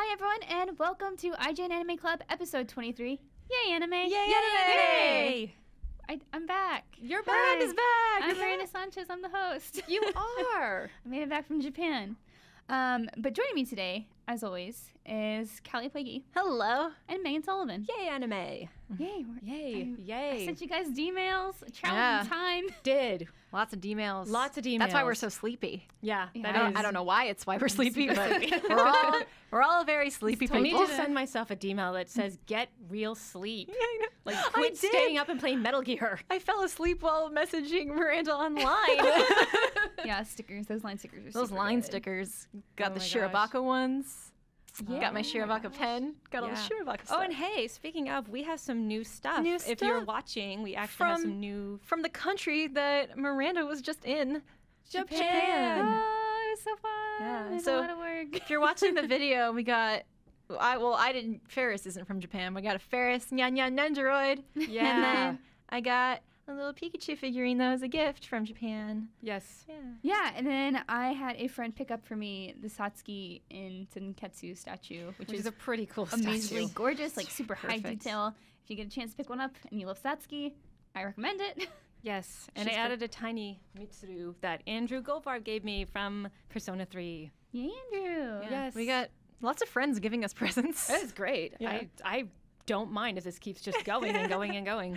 Hi everyone, and welcome to IGN Anime Club, episode 23. Yay, anime! Yay, anime! I'm back. Your brand is back! I'm Miranda Sanchez, I'm the host. You are! I made it back from Japan. But joining me today, as always, is Callie Plaguey. Hello! And Megan Sullivan. Yay, anime! Yay! Yay! I sent you guys D-mails, traveled in time. Did. Lots of D-mails. Lots of D-mails. That's why we're so sleepy. Yeah, Yeah. that is. I don't know why it's why we're sleepy, super but sleepy. we're all very sleepy I need people. to send myself a D-mail that says, get real sleep. Yeah, I know. Like, I quit did. staying up and playing Metal Gear. I fell asleep while messaging Miranda online. Yeah, stickers. Those line stickers are Those super line good. stickers. Got Oh the my Shirobako ones. Yeah. Got my Oh Shirobako pen. Got all the Yeah. Shirobako stuff. Oh, and hey, speaking of, we have some new stuff. New If you're stuff. watching, we actually have some new From the country that Miranda was just in. Japan. Oh, it was so fun. Yeah, It's so a lot of work. If you're watching the video, we got... I didn't... Ferris isn't from Japan. We got a Ferris Nya Nendoroid. Yeah. And then I got a little Pikachu figurine that was a gift from Japan. Yes. Yeah. Yeah, and then I had a friend pick up for me the Satsuki in Tenketsu statue, which Which is is a pretty cool amazingly statue. gorgeous, like super high Perfect. detail. If you get a chance to pick one up and you love Satsuki, I recommend it. Yes, and I She's added a tiny Mitsuru that Andrew Goldfarb gave me from Persona 3. Yay, Andrew. Yeah. Yes. We got lots of friends giving us presents. That is great. Yeah. I don't mind if this keeps just going and going and going.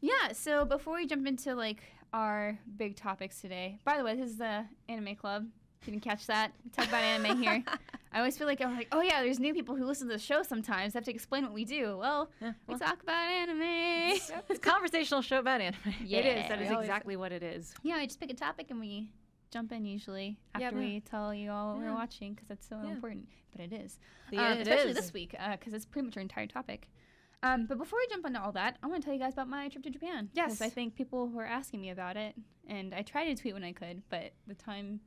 Yeah, so before we jump into like our big topics today, by the way, this is the Anime Club. If you didn't catch that, we talk about anime here. I always feel like I'm like, oh yeah, there's new people who listen to the show sometimes. I have to explain what we do. Well, Yeah, we well. talk about anime. It's a conversational show about anime. Yeah, It is. That is we always- exactly what it is. Yeah, I just pick a topic and we jump in usually after Yeah, we tell you all what we're Yeah. watching because that's so Yeah. important. But it is. Yeah, it especially is. this week because it's pretty much our entire topic. But before we jump into all that, I want to tell you guys about my trip to Japan. Yes. Because I think people were asking me about it, and I tried to tweet when I could, but the time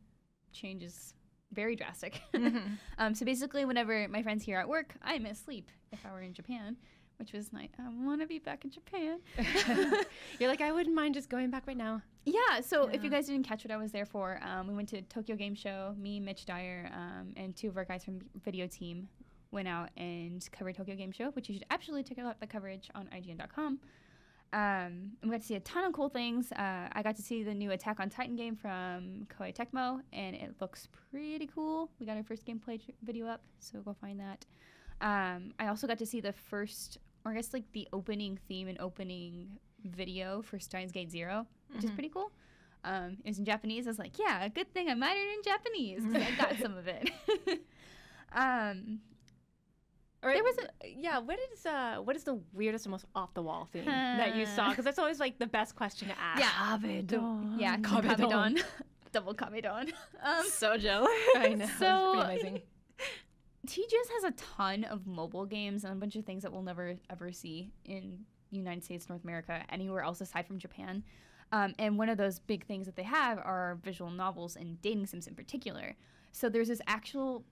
change is very drastic. Mhm. So basically, whenever my friends here at work, I miss sleep if I were in Japan, which was nice. I want to be back in Japan. You're like, I wouldn't mind just going back right now. Yeah, so if Yeah. you guys didn't catch what I was there for, we went to Tokyo Game Show. Me, Mitch Dyer, and two of our guys from Video Team went out and covered Tokyo Game Show, which you should absolutely check out the coverage on IGN.com. And we got to see a ton of cool things. I got to see the new Attack on Titan game from Koei Tecmo, and it looks pretty cool. We got our first gameplay video up, so go find that. I also got to see the first, or I guess like the opening theme and opening video for Steins Gate Zero, which is Mhm. pretty cool. It was in Japanese. I was like, yeah, good thing I minored in Japanese because I got some of it. Or There was what is the weirdest and most off the wall thing that you saw? Because that's always like the best question to ask. Yeah. Kabedon. Yeah, Kabedon. Kabedon. Double Kabedon. So jealous. I know. So- it's pretty amazing. TGS has a ton of mobile games and a bunch of things that we'll never ever see in United States, North America, anywhere else aside from Japan. And one of those big things that they have are visual novels and dating sims in particular. So there's this actual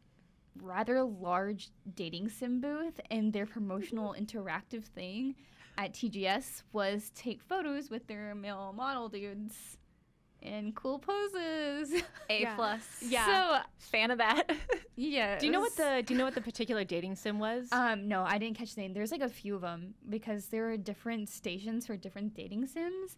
rather large dating sim booth, and their promotional interactive thing at TGS was take photos with their male model dudes in cool poses. A Yeah. plus. Yeah. So Fan of that. yeah. Do you know what the particular dating sim was? No, I didn't catch the name. There's like a few of them because there are different stations for different dating sims.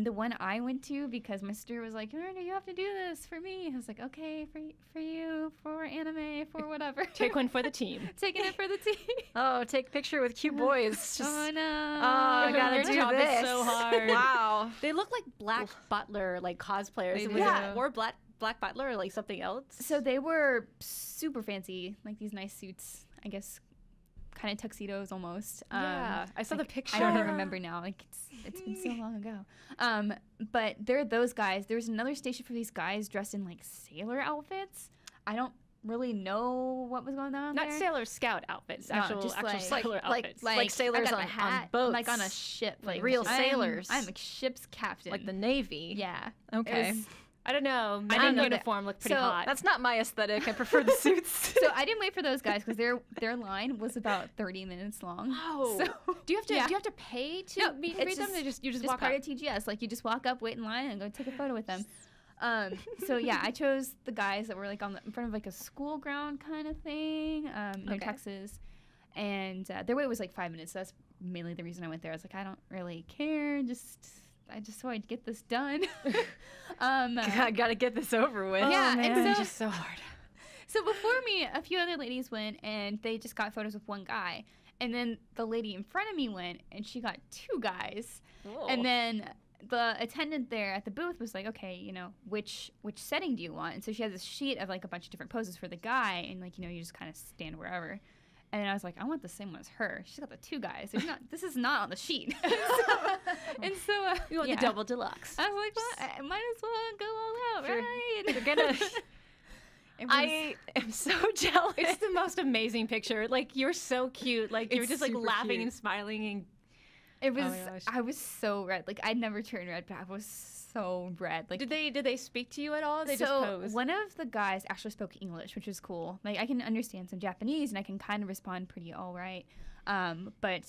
The one I went to, because my sister was like, Miranda, you have to do this for me. I was like, okay, for you, for anime, for whatever. Take one for the team. Taking it for the team. Oh, take picture with cute boys. Just, Oh, no. I gotta Your do job this. is so hard. Wow. They look like Black Butler, like cosplayers. They Was do. it or Black Butler or like something else? So they were super fancy, like these nice suits, I guess, kind of tuxedos almost. Yeah, I saw the picture. I don't even remember now. Like it's been so long ago. But they're those guys. There's another station for these guys dressed in like sailor outfits. I don't really know what was going on Not there. Sailor Scout outfits, No, actual just sailor outfits. like sailors I got on- my hat, on boats. like on a ship, Like real sailors. I'm a ship's captain. Like the Navy. yeah. Okay. It was- I don't know. I My didn't know that- uniform looked pretty so hot. That's not my aesthetic. I prefer the suits. so I didn't wait for those guys because their line was about 30 minutes long. Oh. So Do you have to yeah. Do you have to pay to No, meet it's them? They you just just walk part up. of TGS. Like you just walk up, wait in line, and go take a photo with them. So yeah, I chose the guys that were like in front of like a school ground kind of thing near Texas, and their wait was like 5 minutes. So that's mainly the reason I went there. I was like, I don't really care. I just so I'd get this done. I gotta get this over with. Yeah, man. and It's so just so hard. So before me, a few other ladies went, and they just got photos with one guy. And then the lady in front of me went, and she got 2 guys. Whoa. And then the attendant there at the booth was like, okay, which setting do you want? And so she has this sheet of like a bunch of different poses for the guy, and like, you just kind of stand wherever. And I was like, I want the same one as her. She's got the 2 guys. This is not on the sheet. so You want the double deluxe. I was like, well, I might as well go all out, Sure. right? You're gonna. I am so jealous. It's the most amazing picture. Like, you're so cute. Like, you're It's just like super laughing cute. and smiling and It was. Oh my gosh. I was so red. Like, I'd never turned red, but I was so red. Like, did they speak to you at all? They just so posed. one of the guys actually spoke English, which was cool. Like, I can understand some Japanese, and I can kind of respond pretty all right. But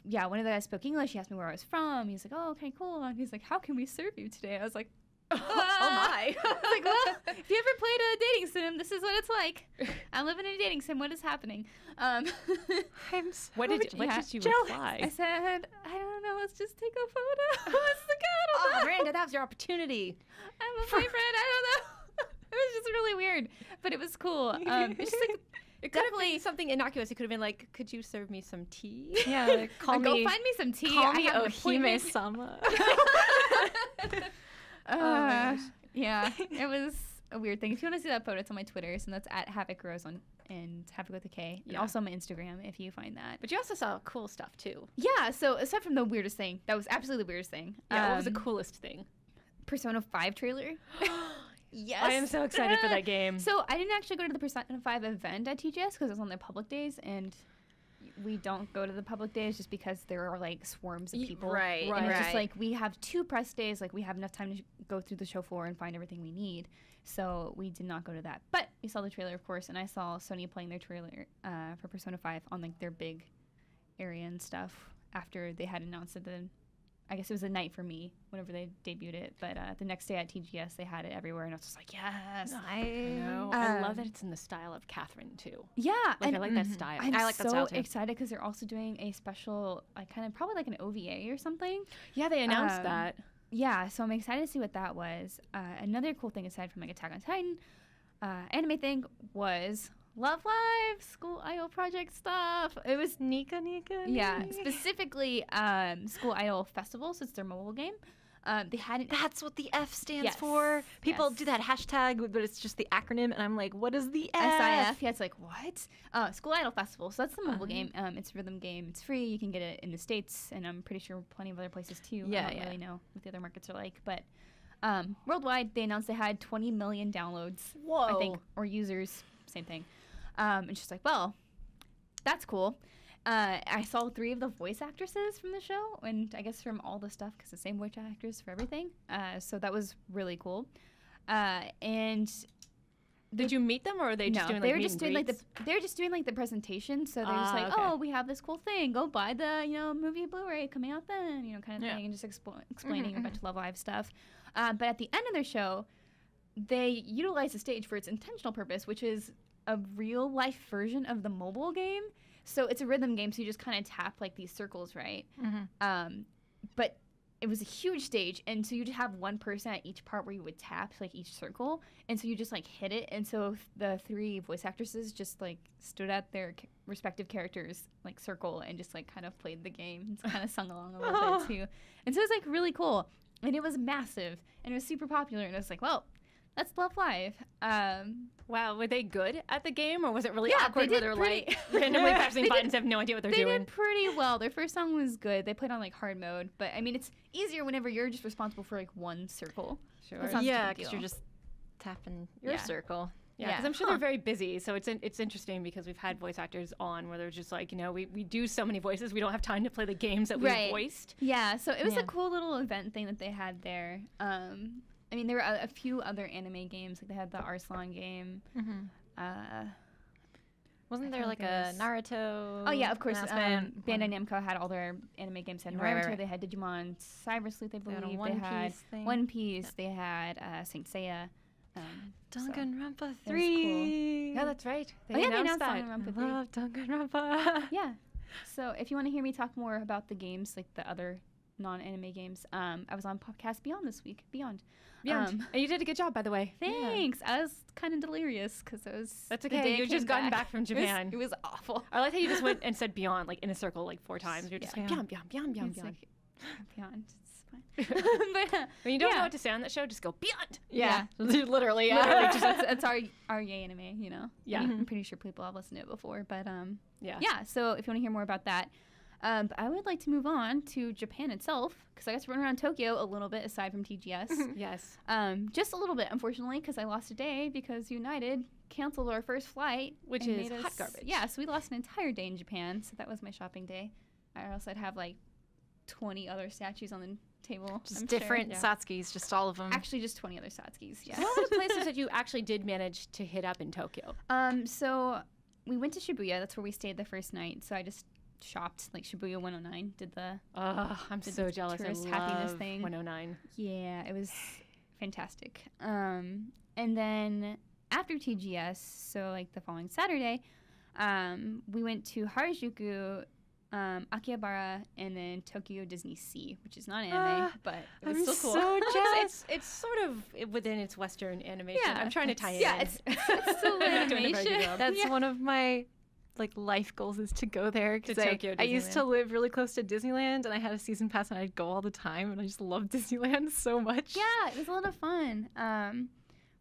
yeah, one of the guys spoke English. He asked me where I was from. He's like, "Oh, okay, cool." And he's like, "How can we serve you today?" I was like, Oh my. I was like, well, if you ever played a dating sim, this is what it's like. I'm living in a dating sim. What is happening? I'm so What did you jealous. reply? I said, I don't know. Let's just take a photo. What's the Oh, God? Miranda, that was your opportunity. I'm a boyfriend. I don't know. It was just really weird, but it was cool. It's just like It could have been something innocuous. It could have been like, could you serve me some tea? Yeah, like, go find me some tea. Call I me have an appointment. Ohime-sama. Uh, yeah, it was a weird thing. If you want to see that photo, it's on my Twitter, so that's at Havoc Rose and Havoc with a K, and Yeah. also my Instagram if you find that. But you also saw cool stuff too. Yeah, so aside from the weirdest thing, that was absolutely the weirdest thing. Yeah, what was the coolest thing? Persona 5 trailer. Yes. I am so excited for that game. So I didn't actually go to the Persona 5 event at TGS because it was on the public days, and we don't go to the public days just because there are like swarms of people. Right, And it's just right. like we have 2 press days, like we have enough time to go through the show floor and find everything we need. So we did not go to that. But we saw the trailer, of course, and I saw Sony playing their trailer for Persona 5 on like their big area and stuff after they had announced it. Then I guess it was a night for me whenever they debuted it. But the next day at TGS, they had it everywhere, and I was just like, yes. I know. I love Um, that it's in the style of Catherine too. Yeah. Like, and I like that style. I'm I like that so style, too. excited because they're also doing a special, like kind of probably like an OVA or something. Yeah, they announced Um, that. Yeah, so I'm excited to see what that was. Another cool thing aside from like Attack on Titan, anime thing was Love Live School Idol Project stuff. It was Nika. yeah, specifically School Idol Festival, so it's their mobile game. They hadn't. That's what the F stands Yes, for. People yes. do that hashtag, but it's just the acronym, and I'm like, what is the F? SIF. Yeah, it's like, what? School Idol Festival. So that's the mobile game. It's a rhythm game. It's free. You can get it in the States, and I'm pretty sure plenty of other places too. Yeah, I don't yeah. really know what the other markets are like. But worldwide, they announced they had 20 million downloads, Whoa. I think, or users. Same thing. And she's like, well, that's cool. I saw 3 of the voice actresses from the show, and I guess from all the stuff, because the same voice actors for everything. So that was really cool. And Did you meet them, or are they just doing like they were meet just and doing like greets? they were just doing like the presentation. So they're just like, okay. oh, we have this cool thing. Go buy the movie Blu-ray coming out then, kind of Yeah. thing, and just explaining a bunch of Love Live stuff. But at the end of their show, they utilize the stage for its intentional purpose, which is a real life version of the mobile game. So it's a rhythm game, so you just kind of tap like these circles, right? But it was a huge stage, and so you'd have one person at each part where you would tap like each circle, and so you just like hit it, and so the 3 voice actresses just like stood at their respective characters like circle and just like kind of played the game and kind of sung along a little bit too, and so it was like really cool, and it was massive, and it was super popular, and I was like, well, that's Love Live. Wow, were they good at the game, or was it really Yeah, awkward they where did they're pretty- like randomly pressing They buttons, have no idea what they're They doing? did pretty well. Their first song was good. They played on like hard mode, but I mean, it's easier whenever you're just responsible for like one circle. Sure. That's not such a Yeah, big because deal. you're just tapping your Yeah. circle. Yeah, because Yeah. I'm sure they're very busy. So it's interesting because we've had voice actors on where they're just like, we do so many voices, we don't have time to play the games that we Right. voiced. Yeah, so it was Yeah. a cool little event thing that they had there. I mean, there were a few other anime games. Like they had the Arslan game. Wasn't I there feel like like a there Naruto? Oh yeah, of course. announcement? Bandai Namco had all their anime games. They had Right, Naruto, right, right. they had Digimon, Cyber Sleuth, I They had a believe. One They had Piece thing. One Piece. They had Saint Seiya. So- Danganronpa cool. 3. Yeah, that's right. Oh yeah, they announced that. Danganronpa I 3. love Danganronpa. Yeah. So if you want to hear me talk more about the games, like the other non-anime games, I was on podcast Beyond this week. Beyond. And you did a good job, by the way. Thanks. I was kind of delirious because it was. That's the okay. day I You've just came gotten back from It was- Japan. It was awful. I like how you just went and said beyond, like in a circle, like 4 times. You're just Yeah. like beyond, beyond, beyond, beyond, It's beyond. like, Beyond. It's fine. But When you don't yeah. know what to say on that show, just go beyond. Yeah. Literally, yeah. literally, just, that's our yay anime, you know. Yeah. I'm pretty sure people have listened to it before, but Yeah. yeah. So if you want to hear more about that, but I would like to move on to Japan itself because I got to run around Tokyo a little bit aside from TGS. Yes. Just a little bit, unfortunately, because I lost a day because United canceled our first flight, Which and is made hot us- garbage. Yeah, so we lost an entire day in Japan. So that was my shopping day. Or else I'd have like 20 other statues on the table. Just I'm different Yeah. Satskis, just all of them. Actually, just 20 other Satskis. Yeah. What are the places that you actually did manage to hit up in Tokyo? So we went to Shibuya. That's where we stayed the first night. So I just shopped like Shibuya 109. Did the I'm Did so the jealous. I tourist happiness love thing. 109. yeah, it was fantastic. And then after TGS, so like the following Saturday, we went to Harajuku, Akihabara, and then Tokyo Disney Sea, which is not anime, but it was I'm still cool. so jealous. It's sort of within its Western animation. Yeah, I'm trying to tie it yeah, in. it's still I'm not doing a very good animation. job. That's Yeah. one of my like life goals is to go there because To Tokyo I used to Disneyland. live really close to Disneyland and I had a season pass and I'd go all the time and I just love Disneyland so much. Yeah, it was a lot of fun.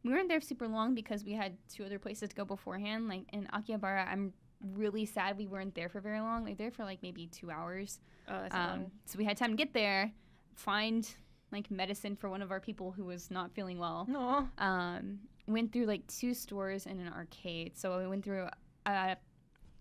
We weren't there super long because we had 2 other places to go beforehand. Like in Akihabara, I'm really sad we weren't there for very long. Like there for like maybe 2 hours. Oh, that's long. So we had time to get there, find like medicine for one of our people who was not feeling well. Aw. Went through like 2 stores and an arcade. So we went through a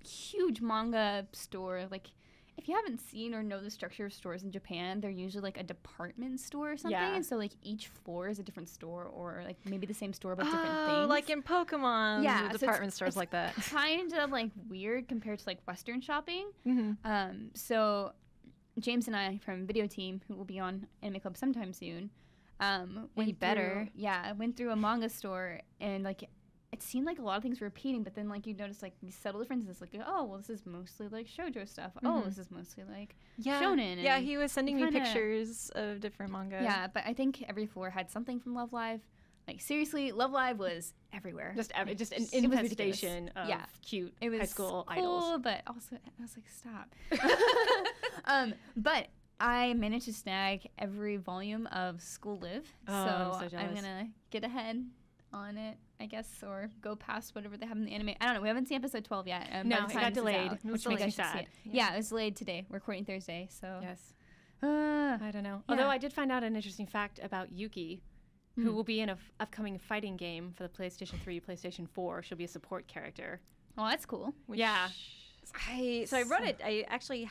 huge manga store. Like if you haven't seen or know the structure of stores in Japan, they're usually like a department store or something. Yeah. And so like each floor is a different store or like maybe the same store but different Oh, things. like in Pokemon, Yeah, the so it's- department stores it's like that. kind of like weird compared to like Western shopping. Mm-hmm. So James and I from Video Team, who will be on Anime Club sometime soon, went better. went through a manga store and like it seemed like a lot of things were repeating, but then like you notice like these subtle differences. Like oh well, this is mostly like shoujo stuff. Oh, Mhm. this is mostly like Yeah. shonen. Yeah, and he was sending me kinda- pictures of different manga. yeah. But I think every floor had something from Love Live. Like seriously, Love Live was everywhere. Just an It was ridiculous. infestation of Yeah. cute It was high school cool, idols. but also I was like, stop. But I managed to snag every volume of School Live, Oh, I'm so so I'm jealous. gonna get ahead on it, I guess, or go past whatever they have in the anime. I don't know. We haven't seen episode 12 yet. By No, the it time got this is delayed, out, which you makes me guys should see sad. it. Yeah, it was delayed today. We're recording Thursday, so. Yes. Uh, I don't know. Yeah. Although I did find out an interesting fact about Yuki, who Hmm. will be in an upcoming fighting game for the PlayStation 3, PlayStation 4. She'll be a support character. well, that's cool. Yeah. I wrote it. I actually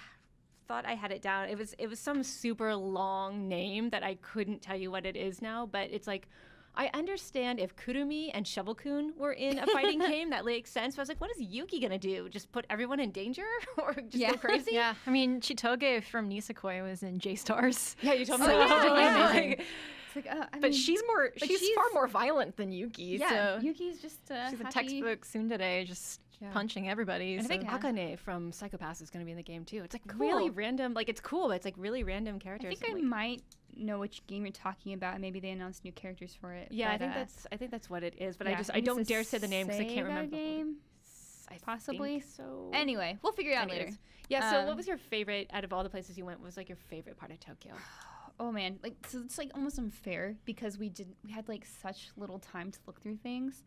thought I had it down. It was some super long name that I couldn't tell you what it is now, but it's like I understand if Kurumi and Shovel-kun were in a fighting game, that makes sense. But I was like, what is Yuki gonna do? Just put everyone in danger or just Yeah. go crazy? Yeah, I mean, Chitoge from Nisekoi was in J-Stars. Yeah, you told me Oh, that. yeah, Totally yeah. amazing. It's like, I But mean, she's but she's she's- far more violent than Yuki. yeah, So Yuki's just she's a happy. textbook tsundere, just Yeah. punching everybody. And I so- think Yeah. Akane from Psychopaths is going to be in the game too. It's like Cool. really random. Like it's cool, but it's like really random I characters. think I and, like- might know which game you're talking about. Maybe they announced new characters for it. yeah, but, I think that's what it is. But yeah, I think I it's don't a dare say the name because I can't Sega remember. Game. I Possibly. think so. Anyway, we'll figure it out Anyways. later. Yeah. So, Um, what was your favorite out of all the places you went? What was like your favorite part of Tokyo? Oh man, like so it's like almost unfair because we had like such little time to look through things.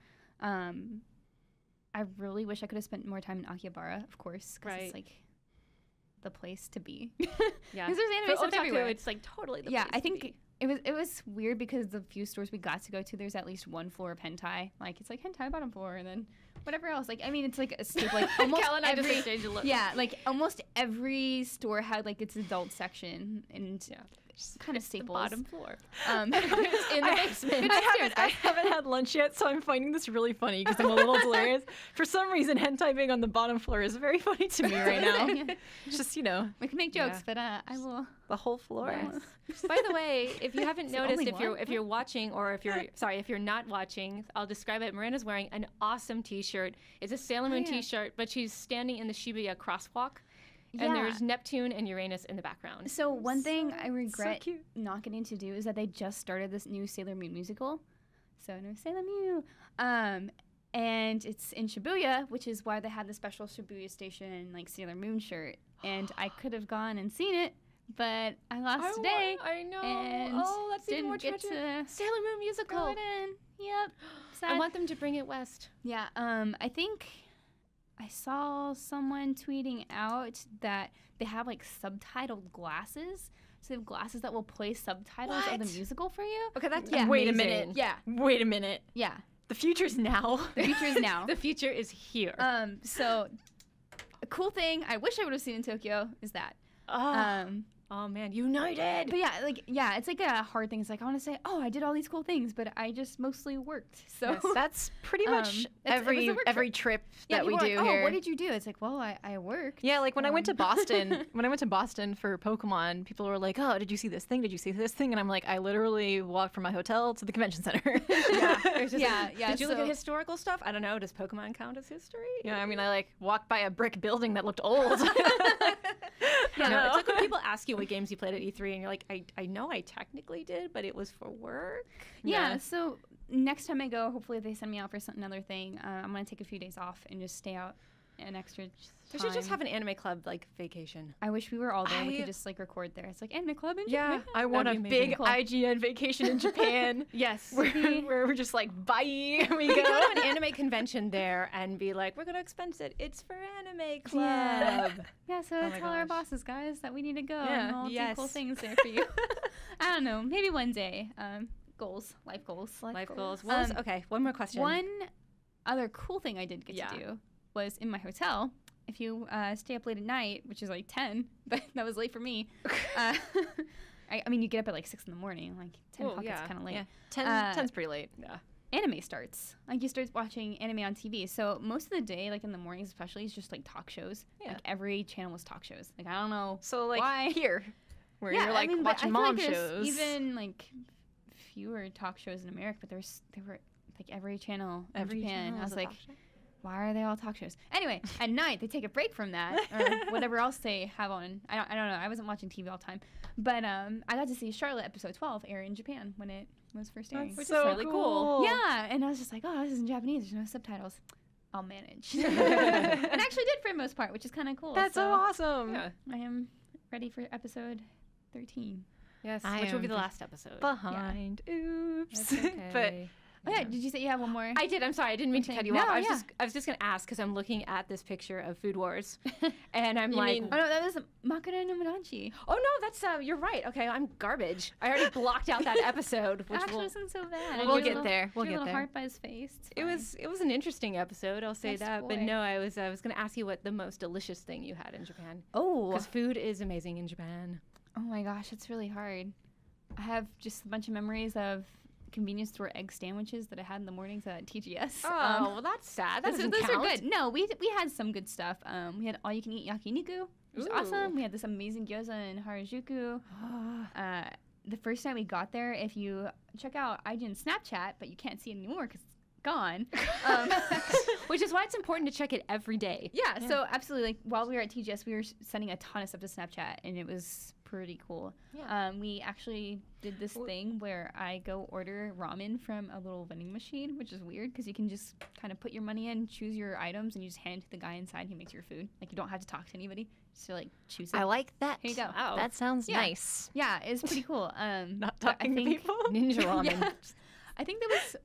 I really wish I could have spent more time in Akihabara, of course, because Right. it's like the place to be. Yeah. 'Cause there's anime For stuff otaku, everywhere. it's like totally the Yeah, place I to think be. it was weird because the few stores we got to go to, there's at least one floor of hentai. Like it's like hentai bottom floor, and then whatever else. Like I mean, it's like a staple. Like almost Cal and I just every exchanged a look. yeah, like almost every store had like its adult section, and Yeah. kind of staples. Bottom floor. In the basement. I haven't had lunch yet, so I'm finding this really funny because I'm a little delirious. For some reason, hentai being on the bottom floor is very funny to me right now. It's just, We can make jokes, but I will. the whole floor. Yes. By the way, if you haven't the noticed, only if you're watching, or if you're not watching, I'll describe it. Miranda's wearing an awesome T-shirt. It's a Sailor Moon T-shirt, but she's standing in the Shibuya crosswalk, and there's Neptune and Uranus in the background. So one thing I regret cute. not getting to do is that they just started this new Sailor Moon musical. So no Sailor Moon. And it's in Shibuya, which is why they had the special Shibuya Station like Sailor Moon shirt. And I could have gone and seen it, but I lost today. I know. And that's even more didn't get tragic. to Sailor Moon musical. go it in. Yep. Sad. I want them to bring it west. Yeah. I think I saw someone tweeting out that they have like subtitled glasses. So they have glasses that will play subtitles of the What? musical for you. Okay, that's Wait a amazing. minute. Yeah. Wait a minute. Yeah. The future's now. The future is now. The future is here. So a cool thing I wish I would have seen in Tokyo is that. Oh man, united. But it's like a hard thing. It's like I want to say, oh, I did all these cool things, but I just mostly worked. So Yes, that's pretty much it was a work every trip yeah, that we people do are like, here. Oh, what did you do? It's like, well, I worked. Yeah, like when I went to Boston, for Pokemon, people were like, "Oh, did you see this thing? Did you see this thing?" And I'm like, "I literally walked from my hotel to the convention center." Yeah. Did you look at historical stuff? I don't know. Does Pokemon count as history? Yeah, I mean, I like walked by a brick building that looked old. No, it's like when people ask you what games you played at E3, and you're like, I know I technically did, but it was for work. Yeah. So next time I go, hopefully they send me out for another thing. I'm gonna take a few days off and just stay out an extra time. They should just have an anime club like vacation. I wish we were all there. We could just like record there. It's like Anime Club in Yeah. Japan. I want a That'd be amazing. big Cool. IGN vacation in Japan. Yes. where we're just like, bye. We We could go. go to an anime convention there and be like, we're gonna expense it. It's for Anime Club. Yeah, so Oh my tell our gosh. bosses, guys, that we need to go Yeah. and we'll do cool Yes. things there for you. I don't know. Maybe one day. Goals. Life goals. Life goals. Well, okay, one more question. One other cool thing I did get Yeah. to do was in my hotel. If you stay up late at night, which is like 10, but that was late for me. I mean, you get up at like 6 in the morning. Like 10 o'clock is kind of late. Yeah, 10's pretty late. Yeah. Anime starts. Like you start watching anime on TV. So most of the day, like in the mornings especially, it's just like talk shows. Yeah. Like every channel was talk shows. Like I don't know. So like why. here, where Yeah, you're like I mean, but watching I feel mom like there's shows. Even like fewer talk shows in America, but there were like every channel in Japan. I was like, why are they all talk shows? Anyway, at night they take a break from that or whatever else they have on. I don't know. I wasn't watching TV all the time, but I got to see Charlotte episode 12 air in Japan when it was first airing. Which is really cool. Yeah, and I was just like, oh, this is in Japanese. There's no subtitles. I'll manage. And actually did for the most part, which is kind of cool. That's so awesome. Yeah. I am ready for episode 13. Yes. I Which will be am the last episode. Behind. Oops. That's okay. But Oh yeah, did you say you have one more? I did. I'm sorry. I didn't mean to cut you No, off. yeah. I was just gonna ask because I'm looking at this picture of Food Wars, and I'm You like, mean- Oh no, that was Makura no Mudanchi. oh no, that's you're right. Okay, I'm garbage. I already blocked out that episode, which Actually, will. wasn't so bad. We'll Drew a get little- there. We'll drew a get little there. heart by his face. It's It fine. was an interesting episode. I'll say Nice that. But boy. no, I was gonna ask you what the most delicious thing you had in Japan, Oh. because food is amazing in Japan. Oh my gosh, it's really hard. I have just a bunch of memories of convenience store egg sandwiches that I had in the mornings at TGS. Oh, well, that's sad. That doesn't those count. are good. No, we had some good stuff. We had all you can eat yakiniku, which was awesome. We had this amazing gyoza in Harajuku. The first time we got there, if you check out IGN Snapchat, but you can't see it anymore because it's gone. Which is why it's important to check it every day. Yeah, so absolutely. Like while we were at TGS, we were sending a ton of stuff to Snapchat, and it was pretty cool. Yeah. We actually did this thing where I go order ramen from a little vending machine, which is weird because you can just kind of put your money in, choose your items, and you just hand it to the guy inside. He makes your food. Like you don't have to talk to anybody. Just to like choose it. I like that. Here you go. Wow. That sounds Yeah. nice. Yeah, it's pretty cool. Not but I talking to think- people. Ninja ramen. Yeah. I think that was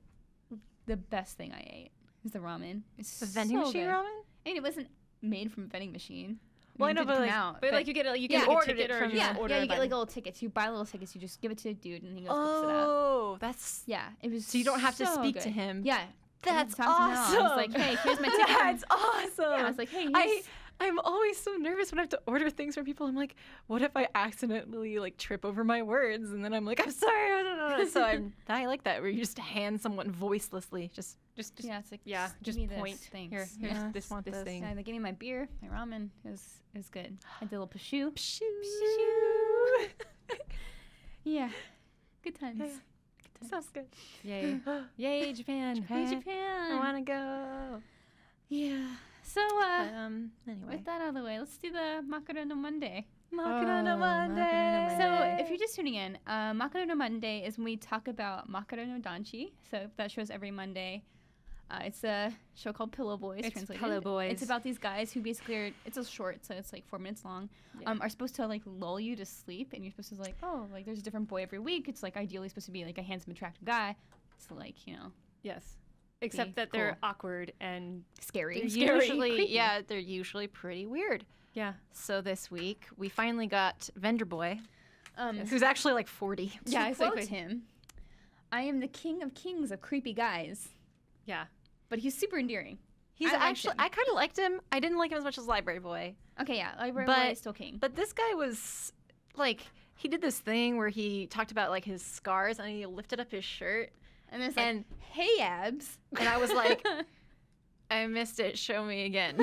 the best thing I ate. Was the ramen. It's The vending so machine good. ramen? I mean, it wasn't made from a vending machine. Well, I it know, didn't but, come like- out, But like you get a Yeah. ordered ticket it or from you yeah, order yeah, it you by get like little tickets. You buy little tickets. You just give it to a dude, and he goes picks it up. Oh, that's Yeah, it was. so you don't have to so speak good. to him. Yeah, That's I didn't talk to him at all. I was awesome. like, hey, here's my ticket. That's awesome. Yeah, I was like, hey, I here's I'm always so nervous when I have to order things from people. I'm like, what if I accidentally like trip over my words? And then I'm like, I'm sorry. So I like that where you just hand someone voicelessly, just yeah, it's like just give me point. this, thanks. Here's Yeah, this want this. thing. Yeah, they gave me my beer, my ramen. It was good. I did a little pashoo. Yeah, good times. Yeah. Good times. Sounds good. Yay. Yay, Japan. Hey, Japan. I want to go. Yeah. So Anyway. with that out of the way, let's do the Makara no Monday. Makara no Oh, Monday. Makara no So Monday. if you're just tuning in, Makara no Monday is when we talk about Makara no Danchi. So that shows every Monday. It's a show called Pillow Boys. It's translated. Pillow Boys. It's about these guys who basically are. It's a short, so it's like 4 minutes long. Yeah. Are supposed to like lull you to sleep, and you're supposed to like, oh, like there's a different boy every week. It's like ideally supposed to be like a handsome, attractive guy. So like Yes. Except that they're awkward and scary. They're Scary. usually, Creepy. they're usually pretty weird. yeah. So this week we finally got Vendor Boy, Yes. who's actually like 40. Yeah, I quote quote him. I am the king of kings of creepy guys. Yeah. But he's super endearing. He's I liked actually, him. I kind of liked him. I didn't like him as much as Library Boy. Okay, yeah, Library But- Boy is still king. But this guy was like, he did this thing where he talked about like his scars and he lifted up his shirt. And it's like, and- hey, abs. And I was like, I missed it. Show me again.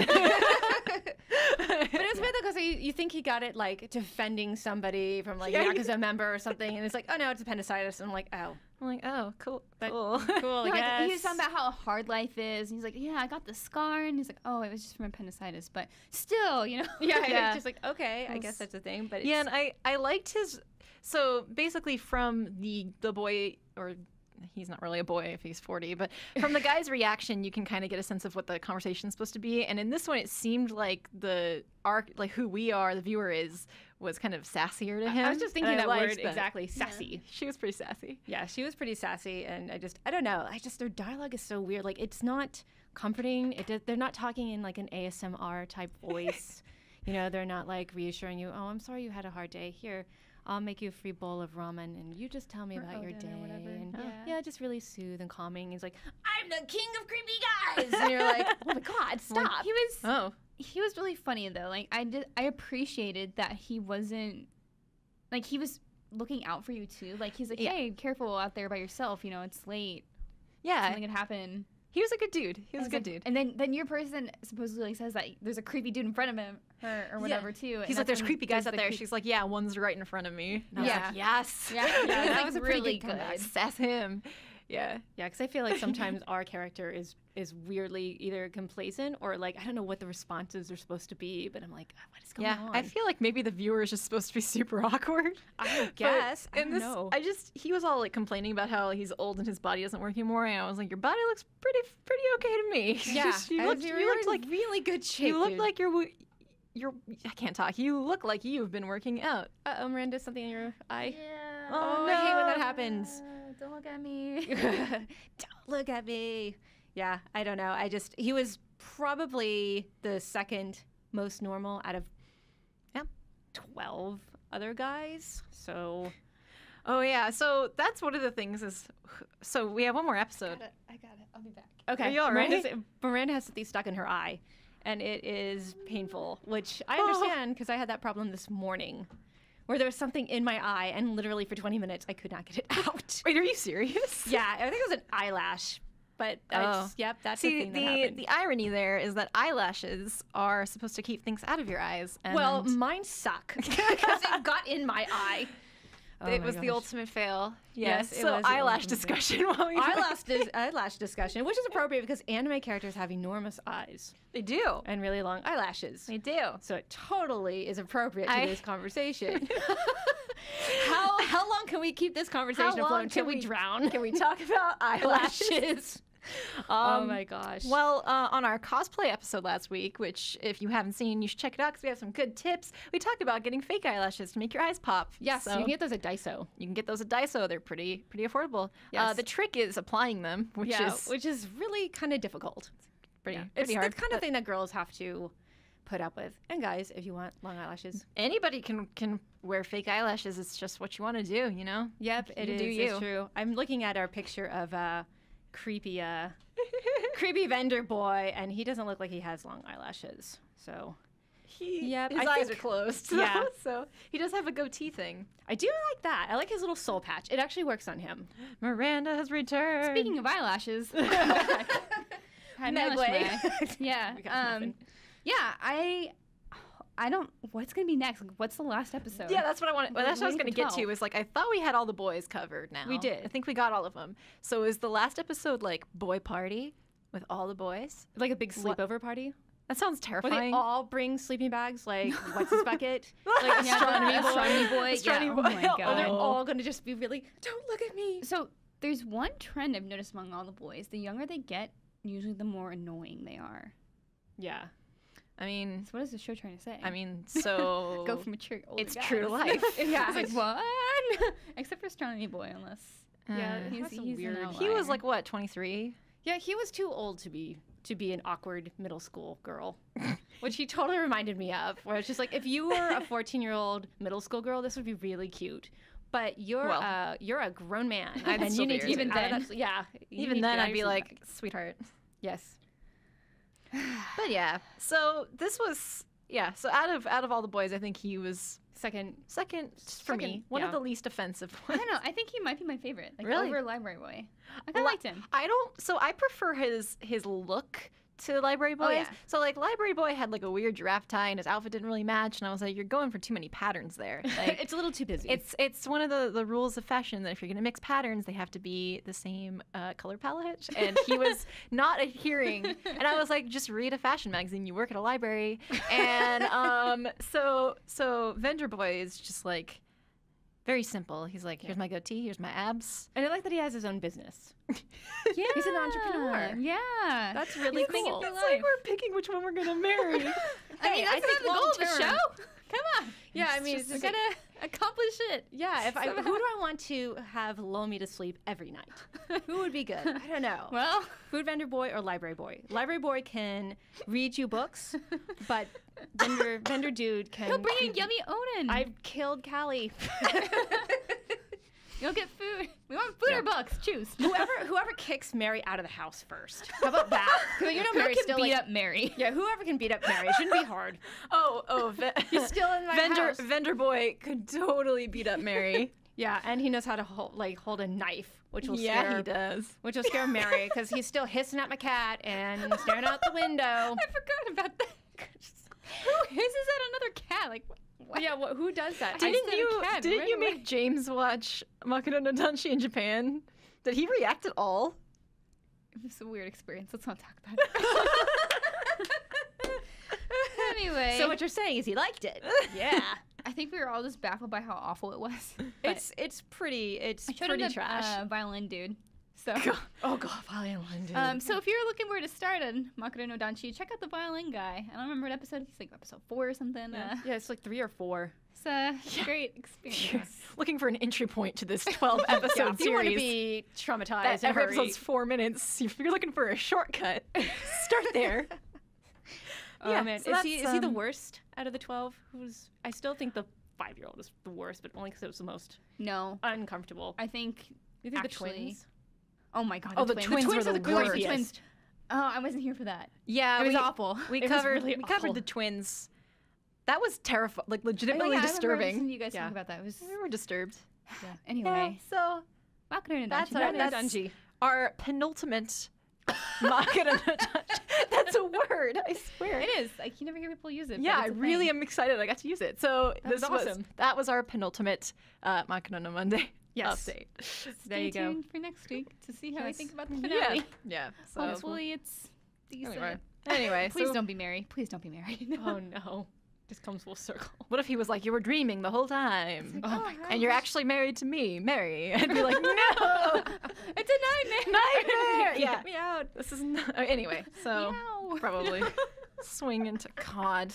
But it was weird though, because you think he got it like defending somebody from like Yeah, a Yakuza member or something, and it's like, oh no, it's appendicitis. And I'm like, oh, I'm like, oh, cool. But- cool. cool. Yeah, I like, he was guess. talking about how hard life is. And he's like, yeah, I got the scar. And he's like, oh, it was just from appendicitis. But still, Yeah, Yeah. it's just like, okay, I guess that's a thing. But it's, Yeah, and I liked his. So basically, from the boy, or he's not really a boy if he's 40, but from the guy's reaction, you can kind of get a sense of what the conversation's supposed to be. And in this one, it seemed like the arc, like who we are, the viewer was kind of sassier to him. I was just thinking and I that liked word exactly, sassy. She was pretty sassy. Yeah, she was pretty sassy, and I don't know. Their dialogue is so weird. Like, it's not comforting. They're not talking in like an ASMR type voice. They're not like reassuring you. Oh, I'm sorry you had a hard day. Here, I'll make you a free bowl of ramen, and you just tell me Or about your Oden day. or whatever. And Yeah. just really soothe and calming. He's like, I'm the king of creepy guys, and you're like, oh my god, stop. He was really funny though. Like I appreciated that he wasn't like he was looking out for you too. Like he's like, Yeah. hey, careful out there by yourself. It's late. Yeah, Something could happen. he was a good dude. He was a And good it's dude. like- And then your person supposedly like says that there's a creepy dude in front of her or whatever too. He's like, there's creepy guys out there. She's like, yeah, one's right in front of me. And I was Yeah. like, yes. Yeah, Yeah, that that was was a pretty really good comeback. good. Sass him. Yeah. Yeah, because I feel like sometimes our character is weirdly either complacent or like I don't know what the responses are supposed to be, but I'm like, what is going on? I feel like maybe the viewer is just supposed to be super awkward. I guess. I And don't know. he was all like complaining about how he's old and his body doesn't work anymore. And I was like, your body looks pretty okay to me. Yeah, you looked like really good shape. you look dude. like you're. I can't talk. You look like you've been working out. Miranda, something in your eye. Yeah. Oh, I hate when that happens. Don't look at me. Don't look at me. Yeah, I don't know. He was probably the second most normal out of 12 other guys. So Oh yeah. So that's one of the things is. So we have one more episode. I got it. I'll be back. okay, Are you all right? Miranda has something stuck in her eye, and it is painful, which I understand because I had that problem this morning, where there was something in my eye, and literally for 20 minutes I could not get it out. Wait, are you serious? Yeah, I think it was an eyelash, but yep, that's the See, thing that happened. the irony there is that eyelashes are supposed to keep things out of your eyes. And Well, mine suck because it got in my eye. it was the ultimate fail. Yes, it so was the eyelash ultimate fail. discussion while we eyelash discussion, which is appropriate because anime characters have enormous eyes They do. and really long eyelashes. They do. So it totally is appropriate to I- this conversation. How long can we keep this conversation long afloat until can we we- drown? Can we talk about eyelashes? Lashes. Oh my gosh. Well, on our cosplay episode last week, which if you haven't seen, you should check it out because we have some good tips. We talked about getting fake eyelashes to make your eyes pop. yes, So you can get those at Daiso. you can get those at Daiso. They're pretty affordable. Yes. The trick is applying them, which is really kind of difficult. pretty It's pretty hard. the kind of but thing that girls have to put up with. And guys, if you want long eyelashes, anybody can wear fake eyelashes. It's just what you want to do, you know. yep, it You is. do It's you. true. I'm looking at our picture of creepy vendor boy, and he doesn't look like he has long eyelashes. So Yep, his I eyes think- are closed. yeah. So he does have a goatee thing. I do like that. I like his little soul patch. It actually works on him. Miranda has returned. Speaking of eyelashes, had an eyelash Megway. guy. Yeah. We got nothing. Yeah. I don't. What's gonna be next? Like, what's the last episode? Yeah, that's what I wanted. Well, that's what I was Waiting going for to get to. 12. Is like I thought we had all the boys covered. Now We did. I think we got all of them. So is the last episode like boy party with all the boys? Like a big What- sleepover party. That sounds Where terrifying. they all bring sleeping bags, like what's his bucket, like Yeah, astronomy the boy. astronomy boy. Astronomy yeah. boy. Oh my Oh, god. They're all gonna just be really. Don't look at me. So there's one trend I've noticed among all the boys. The younger they get, usually the more annoying they are. Yeah. I mean, So what is the show trying to say? so go from mature older it's guys. true to life. Yeah. It's like what? Except for astronomy boy, unless Yeah, Uh, he's that's a an weird- outlier. he was like what 23. Yeah, he was too old to be an awkward middle school girl, which he totally reminded me of. Where it's just like, if you were a 14-year-old middle school girl, this would be really cute. But you're a grown man, I'd and still you be need to irritated. even then, yeah. you Even need to then, get out I'd of be your like, sleeping bag. sweetheart. yes. But yeah, so this was So out of all the boys, I think he was Second, for me, one of yeah. the least offensive I ones. don't know. I think he might be my favorite. Like Really? over Library Boy. I kind Li- of liked him. I prefer his look to Library Boys. Oh, yeah. So like Library Boy had like a weird giraffe tie and his outfit didn't really match, and I was like, you're going for too many patterns there. Like, it's a little too busy. it's one of the rules of fashion that if you're gonna mix patterns, they have to be the same color palette. And he was not adhering. And I was like, just read a fashion magazine. You work at a library. And so Vendor Boy is just like very simple. He's like, here's my goatee, here's my abs. and I like that he has his own business. Yeah. He's an entrepreneur. Yeah. That's really He's thinking cool. through It's like life. we're picking which one we're gonna marry. I mean, that's not the goal of the long-term- show. Come on. Yeah, I mean, we it's gotta accomplish it. Yeah, who Somehow. do I want to have lull me to sleep every night? Who would be good? I don't know. Well, Food vendor boy or library boy? Library boy can read you books, but vendor dude can. he'll bring you yummy Oden. I've killed Callie. You'll get food. We want food or books. Choose. whoever kicks Mary out of the house first. How about that? 'Cause you know Who Mary's can still beat like, up Mary? yeah, whoever can beat up Mary. It shouldn't be hard. He's still in my house. Vendor Boy could totally beat up Mary. Yeah, and he knows how to hold a knife, which will Yeah, scare he does. which will scare Mary because he's still hissing at my cat and staring out the window. I forgot about that. Who hisses at another cat? Like, what? Yeah, who does that? I said a cat Didn't right you away. make James watch Makino no Danshi in Japan? Did he react at all? It was a weird experience. Let's not talk about it. Anyway, So what you're saying is he liked it. Yeah, I think we were all just baffled by how awful it was. it's pretty I showed pretty him the trash. violin dude. So, Oh god, Violin London. so if you're looking where to start on Makuro no Danshi, check out the violin guy. I don't remember what episode. He's like episode 4 or something. Yeah, it's like 3 or 4. It's a great experience. Looking for an entry point to this 12 episode Yeah, if you want to series. be traumatized, That and every hurry. episode's 4 minutes. If you're looking for a shortcut, start there. Oh Yeah, man, so is he that's, the worst out of the 12? I still think the 5-year-old is the worst, but only because it was the most No, uncomfortable. I think You think actually. the twins? Oh my god. Oh, the twins were the worst. worst. Twins. Oh, I wasn't here for that. Yeah, It was awful. We It was covered really we covered awful. the twins. That was terrifying, like legitimately Oh, yeah, I remember disturbing. listening to you guys Yeah. talk about that. It was We were disturbed. anyway. so Makuro no That's Danshi. our- That that's- is- Dungy. our penultimate Makuro no Danshi. That's a word, I swear. It is. Like you never hear people use it. Yeah, but I it's a really thing. am excited I got to use it. So That's awesome. that was our penultimate Makuro no Monday Yes. update. There Stay you go. tuned for next week to see how I Yes. think about the finale. Yeah. So Hopefully it's decent. anyway, Please so don't be married. Please don't be married. Oh no. Just comes full circle. what if he was like, you were dreaming the whole time? Oh my And you're actually married to me, Mary. I'd be like, no, It's a nightmare. nightmare. Yeah. Get me out. This is not, anyway. So Meow. probably swing into COD.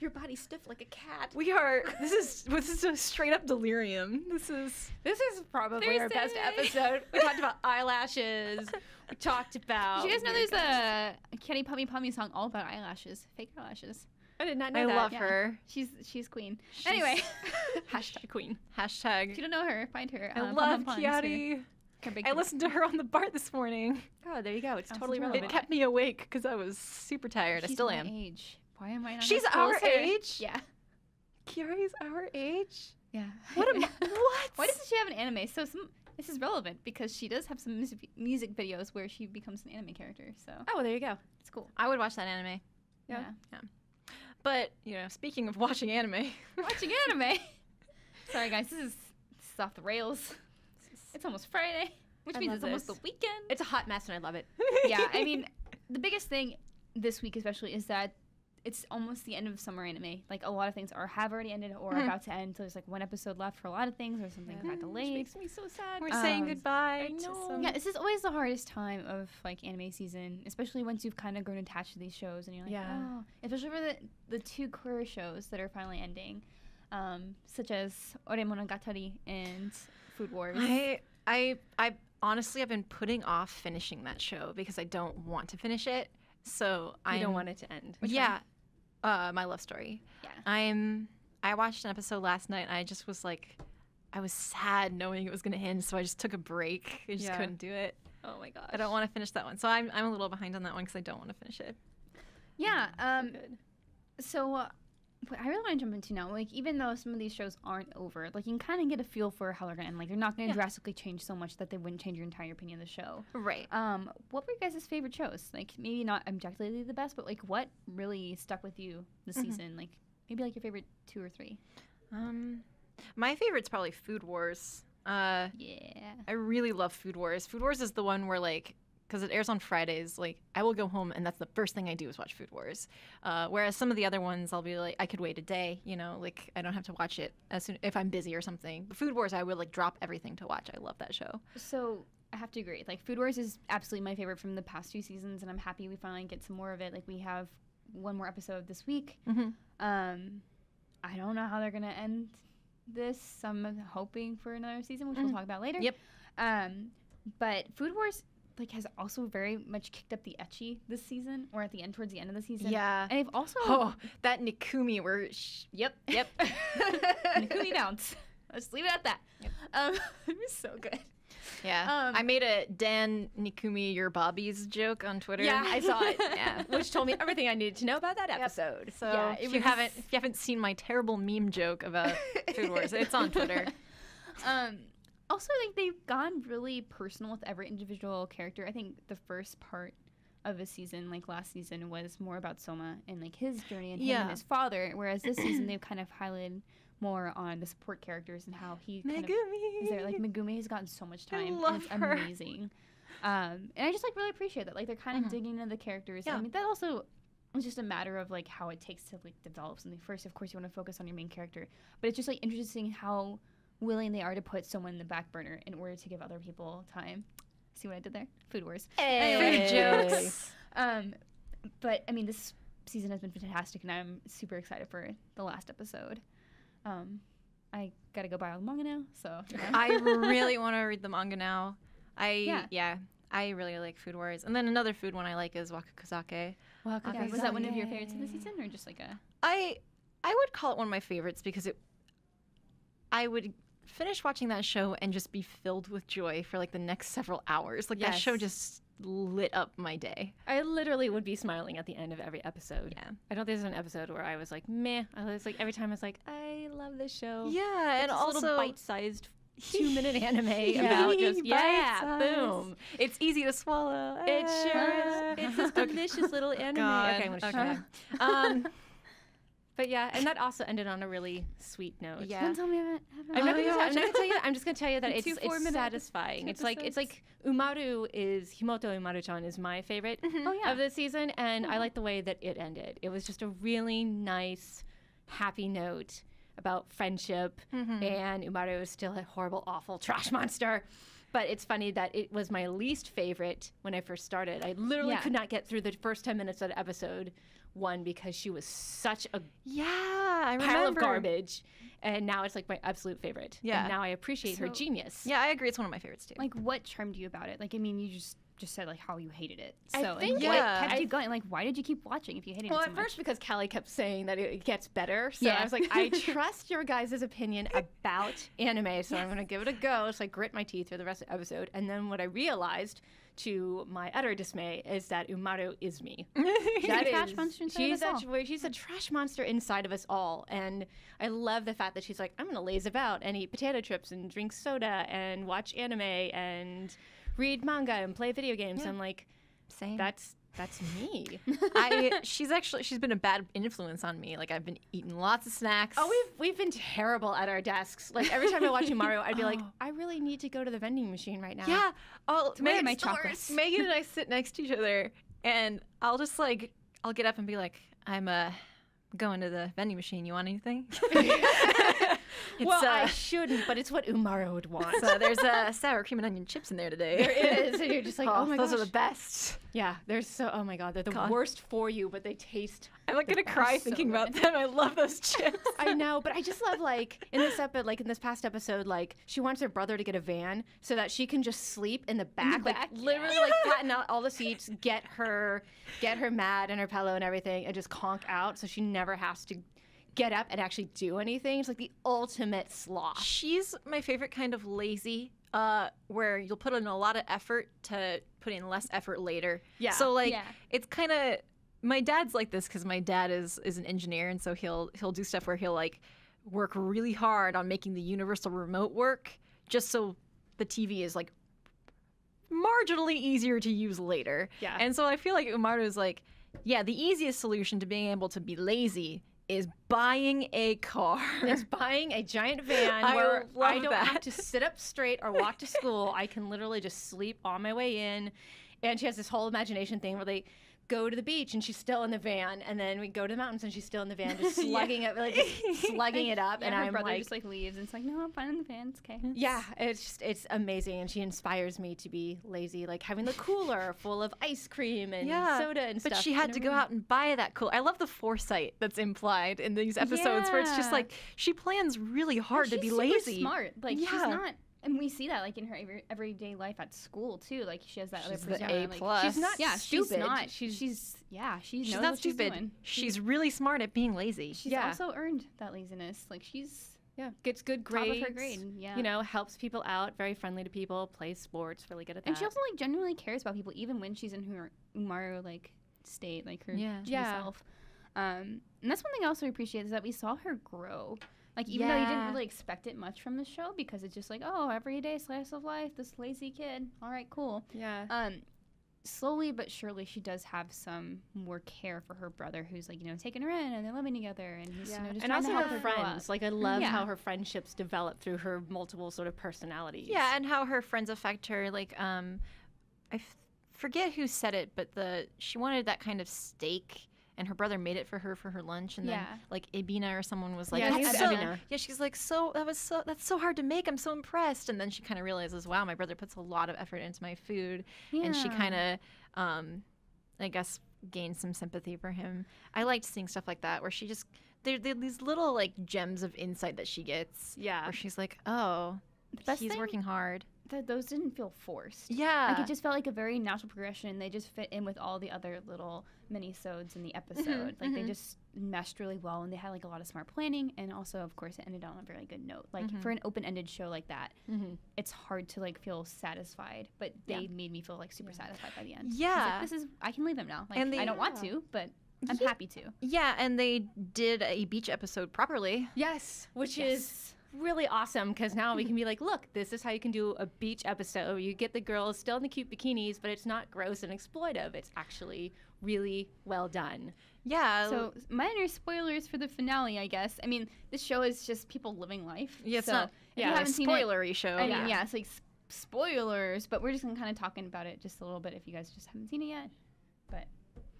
Your body's stiff like a cat. We are. This is a straight up delirium. This is. This is probably our best Thursday. episode. We talked about eyelashes. We talked about. Did you guys know weird there's a Kenny Pummy Pummy song all about eyelashes, fake eyelashes? I did not know I that. love yeah. her. She's queen. Anyway, Hashtag queen. if you Hashtag. don't know her, find her. I Pum love Pum Pums, her- Kiari. her big I listened to her on the BART this morning. Oh, there you go. It's Sounds totally adorable. It relevant. kept me awake because I was super tired. I She's still my am. age. Why am I not? She's as cool our as her? age? Yeah. Kiri's our age? Yeah. What am what? Why doesn't she have an anime? So this is relevant because she does have some music videos where she becomes an anime character. So Oh, well, there you go. it's cool. I would watch that anime. Yeah. But, speaking of watching anime. Watching anime. Sorry guys, this is off the rails. It's almost Friday, which I means love it's almost this. the weekend. It's a hot mess, and I love it. Yeah, I mean, the biggest thing this week especially is that it's almost the end of summer anime. Like, a lot of things have already ended or are about to end. So there's like one episode left for a lot of things, or something got Which delayed. makes me so sad. We're saying Um, goodbye I to know. some... Yeah, this is always the hardest time of like anime season, especially once you've kind of grown attached to these shows and you're like, Yeah. oh, especially for the two queer shows that are finally ending, such as Ore Monogatari and Food Wars. I honestly have been putting off finishing that show because I don't want to finish it. So I don't want it to end. Yeah. My Love Story. Yeah. I watched an episode last night and I just was like, I was sad knowing it was going to end, so I just took a break. I just Yeah. couldn't do it. Oh my gosh. I don't want to finish that one. So I'm a little behind on that one because I don't want to finish it. Yeah. Good. So what I really want to jump into now, like, even though some of these shows aren't over, like, you can kind of get a feel for how they're going to end. Like, they're not going to drastically change so much that they wouldn't change your entire opinion of the show. Right. What were your guys' favorite shows? Like, maybe not objectively the best, but, like, what really stuck with you this season? Like, maybe, like, your favorite 2 or 3. My favorite's probably Food Wars. Yeah. I really love Food Wars. Food Wars is the one where, like, because it airs on Fridays, like, I will go home and that's the first thing I do is watch Food Wars. Whereas some of the other ones, I'll be like, I could wait a day, like, I don't have to watch it as soon if I'm busy or something. But Food Wars, I would, like, drop everything to watch. I love that show. So I have to agree. Like, Food Wars is absolutely my favorite from the past 2 seasons, and I'm happy we finally get some more of it. Like, we have one more episode this week. I don't know how they're going to end this. I'm hoping for another season, which we'll talk about later. Yep. But Food Wars, like, has also very much kicked up the ecchi this season, or at the end, towards the end of the season. Yeah. And they've also... Oh, that Nikumi where... Yep. Nikumi bounce. Let's leave it at that. Yep. It was so good. Yeah. I made a Dan Nikumi your Bobbies joke on Twitter. Yeah, I saw it. Yeah, which told me everything I needed to know about that episode. So Yeah, if you haven't seen my terrible meme joke about Food Wars, it's on Twitter. Also, like, they've gone really personal with every individual character. I think the first part of a season, like last season, was more about Soma and, like, his journey and him and his father, whereas this season they've kind of highlighted more on the support characters and how he kind of is there. Like, Megumi has gotten so much time, love and it's her. amazing. And I just, like, really appreciate that. Like, they're kind of digging into the characters. Yeah. I mean, that also is just a matter of, like, how it takes to, like, develop something. First, of course, you want to focus on your main character, but it's just, like, interesting how willing they are to put someone in the back burner in order to give other people time. See what I did there? Food Wars. Food jokes. But I mean, this season has been fantastic, and I'm super excited for the last episode. I gotta go buy all the manga now, so you know. I really want to read the manga now. I really like Food Wars. And then another food one I like is Wakakuzake. Yeah, was that one of your favorites of the season, or just like a? I would call it one of my favorites because I would finish watching that show and just be filled with joy for like the next several hours. Like that show just lit up my day. I literally would be smiling at the end of every episode. Yeah. I don't think there's an episode where I was like, meh. I was like, every time I was like, I love this show. Yeah, and It's also a little bite-sized 2-minute anime Yeah. about just Bite-sized. boom. It's easy to swallow. It sure is. It's this delicious little anime. God. Okay, I'm gonna Okay. shut up. But yeah, and that also ended on a really sweet note. Yeah. Don't tell me I haven't I'm not, watched gonna it. tell you that. I'm just gonna tell you that it's 2 4-minute satisfying. It's like Umaru is Himoto Umaru-chan is my favorite Oh yeah. of the season, and I like the way that it ended. It was just a really nice, happy note about friendship, and Umaru is still a horrible, awful trash monster. But it's funny that it was my least favorite when I first started. I literally could not get through the first 10 minutes of the episode one because she was such a I remember. pile of garbage, and now it's like my absolute favorite. Yeah. And now I appreciate her So- genius. Yeah, I agree. It's one of my favorites too. Like, what charmed you about it? Like, I mean, you just just said like how you hated it. I So think what yeah. kept you going? Like, why did you keep watching if you hated Well, it so at much? first because Callie kept saying that it gets better, so Yeah. I was like, I trust your guys' opinion about anime, so I'm gonna give it a go. So I grit my teeth through the rest of the episode, and then what I realized, to my utter dismay, is that Umaru is me. She's a trash monster inside of us all. She's a trash monster inside of us all, and I love the fact that she's like, I'm gonna laze about and eat potato chips and drink soda and watch anime and read manga and play video games. Yeah. I'm like, Same. that's me. She's been a bad influence on me. Like I've been eating lots of snacks. Oh, we've been terrible at our desks. Like every time I watch Mario, I'd be like, I really need to go to the vending machine right now. Yeah. Oh, where are my Megan's the worst. chocolates? Megan and I sit next to each other, and I'll just like, I'll get up and be like, I'm going to the vending machine. You want anything? Well, I shouldn't, but it's what Umaru would want. So there's sour cream and onion chips in there today. There is, and you're just like, oh my those gosh. are the best. Yeah, they're so. Oh my god, they're the God. worst for you, but they taste. I'm like gonna cry so thinking about good. them. I love those chips. I know, but I just love like in this past episode, like she wants her brother to get a van so that she can just sleep in the back, like back, literally like flatten out all the seats, get her mat and her pillow and everything, and just conk out so she never has to get up and actually do anything. It's like the ultimate sloth. She's my favorite kind of lazy, where you'll put in a lot of effort to put in less effort later. Yeah. So like Yeah. it's kind of my dad's like this because my dad is an engineer, and so he'll do stuff where he'll like work really hard on making the universal remote work just so the TV is like marginally easier to use later. Yeah. And so I feel like Umaru is like, yeah, the easiest solution to being able to be lazy is buying a car. Is buying a giant van I where love I don't that. have to sit up straight or walk to school. I can literally just sleep on my way in. And she has this whole imagination thing where they go to the beach and she's still in the van, and then we go to the mountains and she's still in the van, just slugging it, like just slugging it up. Yeah, and her I'm brother like, just like leaves, and it's like, no, I'm fine in the van. It's okay. yeah, it's amazing, and she inspires me to be lazy, like having the cooler full of ice cream and soda and but stuff. she had to go out and buy that cool. I love the foresight that's implied in these episodes where it's just Yeah. like she plans really hard to She's be super lazy. smart. Like she's Yeah. not. And we see that like in her everyday life at school too. Like she has that She's other the persona. A like, plus. she's not Yeah, stupid. she's not. She's yeah. She She's knows not what she's stupid. doing. She's really smart at being lazy. She's Yeah. also earned that laziness. Like she's Yeah, gets good top grades. of her grade. Yeah. You know, helps people out, very friendly to people, plays sports, really good at that. And she also like genuinely cares about people, even when she's in her Umaru like state, like her Yeah. true Yeah. self. And that's one thing I also appreciate is that we saw her grow. Like even though you didn't Yeah. really expect it much from the show because it's just like, oh, everyday slice of life, this lazy kid. All right, cool. Yeah. Slowly but surely she does have some more care for her brother who's like, you know, taking her in and they're living together and he's, you know, just and trying also to help her her grow friends. up. Like I love Yeah. how her friendships develop through her multiple sort of personalities. Yeah, and how her friends affect her. Like, forget who said it, but she wanted that kind of steak, and her brother made it for her lunch, and Yeah. then like Ibina or someone was like, Yeah, I think "That's it was so-" Ibina. yeah, she's like, that's so hard to make. I'm so impressed, and then she kind of realizes, wow, my brother puts a lot of effort into my food, and she Yeah. kind of, I guess, gained some sympathy for him. I liked seeing stuff like that where she just they're these little like gems of insight that she gets. Yeah. Where she's like, oh, best he's thing- working hard. That those didn't feel forced. Yeah. Like it just felt like a very natural progression. They just fit in with all the other little mini-sodes in the episode. Like they just meshed really well, and they had like a lot of smart planning, and also of course it ended on a very good note. Like for an open-ended show like that, it's hard to like feel satisfied, but they made me feel like super satisfied by the end. I was Yeah. like, I can leave them now. Like And they- I don't want to, but I'm Yeah. happy to. Yeah, and they did a beach episode properly. Yes, which is really awesome because now we can be like, look, this is how you can do a beach episode. You get the girls still in the cute bikinis, but it's not gross and exploitive. It's actually really well done. Yeah. So minor spoilers for the finale, I guess. I mean, this show is just people living life. yeah, it's so not if you a haven't seen it, spoilery show. I mean, yeah, it's like spoilers, but we're just gonna kind of talking about it just a little bit if you guys just haven't seen it yet. But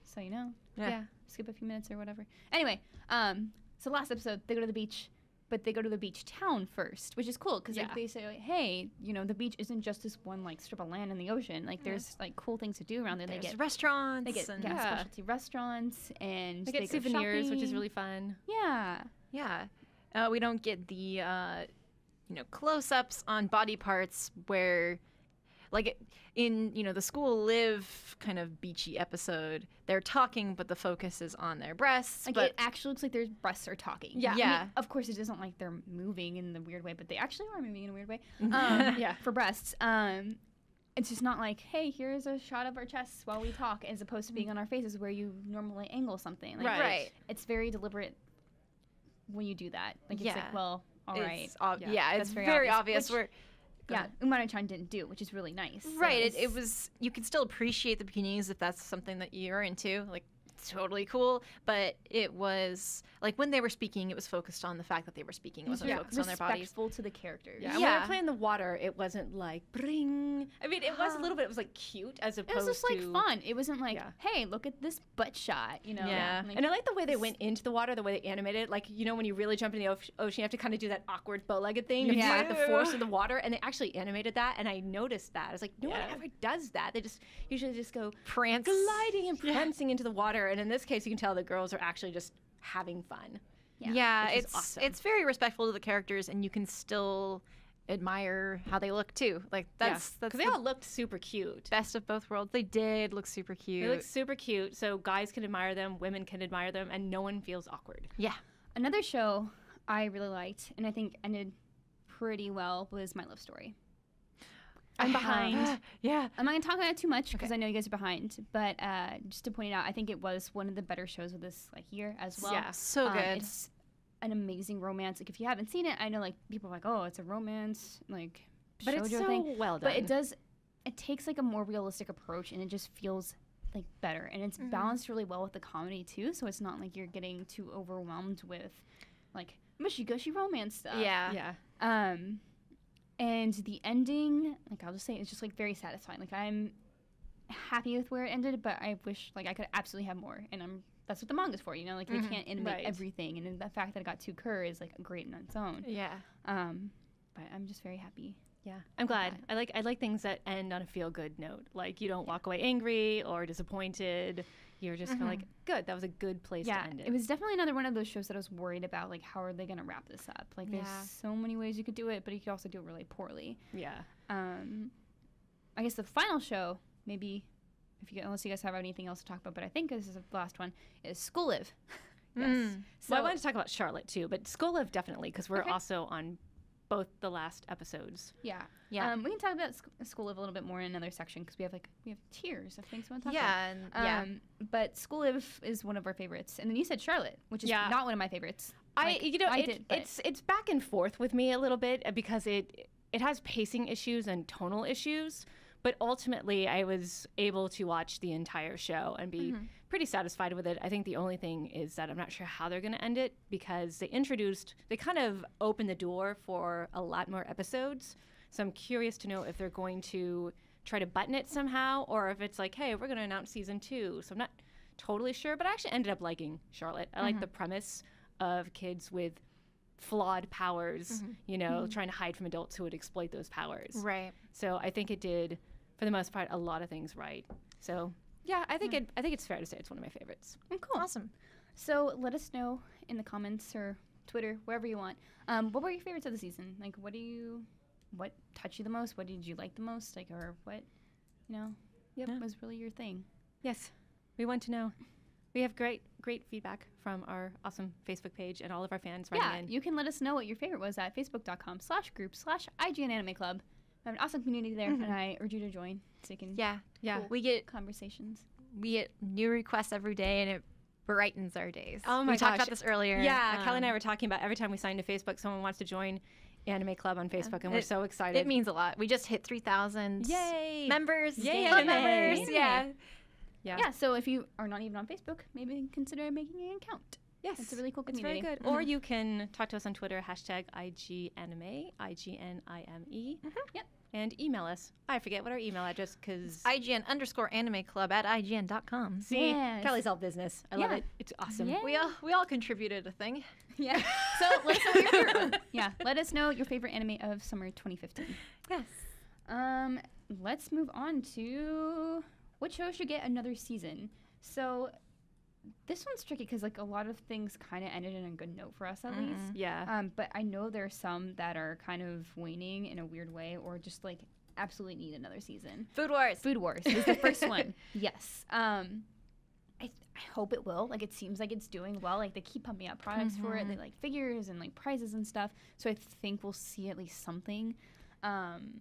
so you know, Yeah. skip a few minutes or whatever. Anyway, so last episode they go to the beach, but they go to the beach town first, which is cool because like, they say, like, hey, you know, the beach isn't just this one like strip of land in the ocean. Like there's like cool things to do around there. There's They get restaurants. they get and specialty restaurants and They get go souvenirs, which is shopping. really fun. Yeah. Yeah. We don't get the close-ups on body parts where like in the School Live kind of beachy episode, they're talking, but the focus is on their breasts. Like, but it actually looks like their breasts are talking. Yeah. I Yeah. mean, of course, it isn't like they're moving in the weird way, but they actually are moving in a weird way. Yeah. For breasts. It's just not like, hey, here's a shot of our chests while we talk, as opposed to being on our faces where you normally angle something. Like, Right. It's very deliberate when you do that. Like, it's Yeah. like, well, all right. It's it's That's very very obvious, obvious. Where Yeah, Umano-chan didn't do, which is really nice. So right, it's- it was, you could still appreciate the bikinis if that's something that you're into. Like, it's totally cool, but it was like when they were speaking, it was focused on the fact that they were speaking. It wasn't focused on their bodies. Respectful to the characters. Yeah. And when they were playing the water, it wasn't like bring. I mean, it was a little bit. It was like cute as It opposed was just like to fun. It wasn't like, Yeah. hey, look at this butt shot, Yeah. Like, And I like the way they went into the water, the way they animated it. Like, when you really jump in the ocean, you have to kind of do that awkward bow-legged thing to Yeah. fight the force of the water. And they actually animated that, and I noticed that. I was like, no one ever does that. They just usually just go Prance. gliding and prancing into the water. And in this case, you can tell the girls are actually just having fun. Yeah, which is it's awesome. it's very respectful to the characters, and you can still admire how they look too. Like that's Because they the all looked super cute. best of both worlds. They did look super cute. They look super cute, so guys can admire them, women can admire them, and no one feels awkward. Yeah. Another show I really liked, and I think ended pretty well, was My Love Story. I'm behind. Yeah. I'm not going to talk about it too much because I know you guys are behind, but just to point it out, I think it was one of the better shows of this year as well. Yeah. So good. It's an amazing romance. Like, if you haven't seen it, I know, like, people are like, oh, it's a romance, like, But it's shoujo so thing. well done. But it takes, like, a more realistic approach, and it just feels, like, better. And it's balanced really well with the comedy, too, so it's not like you're getting too overwhelmed with, like, mushy-gushy romance stuff. Yeah. And the ending, like, I'll just say, it's just, like, very satisfying. Like, I'm happy with where it ended, but I wish, like, I could absolutely have more. And that's what the manga's for, Like, they can't animate Right. everything. And then the fact that it got 2 cur is, like, great in its own. Yeah. But I'm just very happy. Yeah, I'm glad. I like things that end on a feel-good note. Like, you don't walk away angry or disappointed. You're just kind of like, good. That was a good place to end it. It was definitely another one of those shows that I was worried about, like, how are they going to wrap this up? Like, there's so many ways you could do it, but you could also do it really poorly. Yeah. I guess the final show, maybe, unless you guys have anything else to talk about, but I think this is the last one, is School Live. Yes. So Well, I wanted to talk about Charlotte too, but School Live definitely, because we're Okay. also on both the last episodes. Yeah. Yeah. We can talk about School Live a little bit more in another section because we have tiers of things we want to talk Yeah. And, about. But School Live is one of our favorites, and then you said Charlotte, which is not one of my favorites. Like, It's back and forth with me a little bit because it has pacing issues and tonal issues, but ultimately I was able to watch the entire show and be pretty satisfied with it. I think the only thing is that I'm not sure how they're going to end it because they kind of opened the door for a lot more episodes. So I'm curious to know if they're going to try to button it somehow or if it's like, hey, we're going to announce season 2. So I'm not totally sure, but I actually ended up liking Charlotte. I like the premise of kids with flawed powers, trying to hide from adults who would exploit those powers. Right. So I think it did, for the most part, a lot of things right. So yeah, I think it's fair to say it's one of my favorites. Cool. Awesome. So let us know in the comments or Twitter, wherever you want. What were your favorites of the season? Like, what touched you the most? What did you like the most? Like, or what, was really your thing? Yes, we want to know. We have great feedback from our awesome Facebook page and all of our fans writing in. You can let us know what your favorite was at facebook.com/group/IGN Anime Club. We have an awesome community there, and I urge you to join so you can Yeah. cool We get conversations. new requests every day, and it brightens our days. Oh my we talked gosh. about this earlier. Yeah, Kelly and I were talking about every time we sign to Facebook, someone wants to join Anime Club on Facebook, and we're so excited. It means a lot. We just hit 3,000 Yay! members. Yay, Club anime. members. Anime. Yeah. Yeah, so if you are not even on Facebook, maybe consider making an account. Yes. It's a really cool It's community. very good. Or you can talk to us on Twitter, #IGAnime, IGNIME. Yep. And email us. I forget what our email address, because IGN_anime club at IGN.com. see, Yes. Kelly's all business. I love Yeah. it. It's awesome. Yeah. We all contributed a thing. Yeah. So let us know your favorite. Yeah. Let us know your favorite anime of summer 2015. Yes. Let's move on to what show should get another season. So this one's tricky because like a lot of things kind of ended in a good note for us at least. Yeah. But I know there are some that are kind of waning in a weird way or just like absolutely need another season. Food Wars. Food Wars is the first one. Yes. I hope it will. Like, it seems like it's doing well. Like, they keep pumping out products for it. They like figures and like prizes and stuff. So I think we'll see at least something.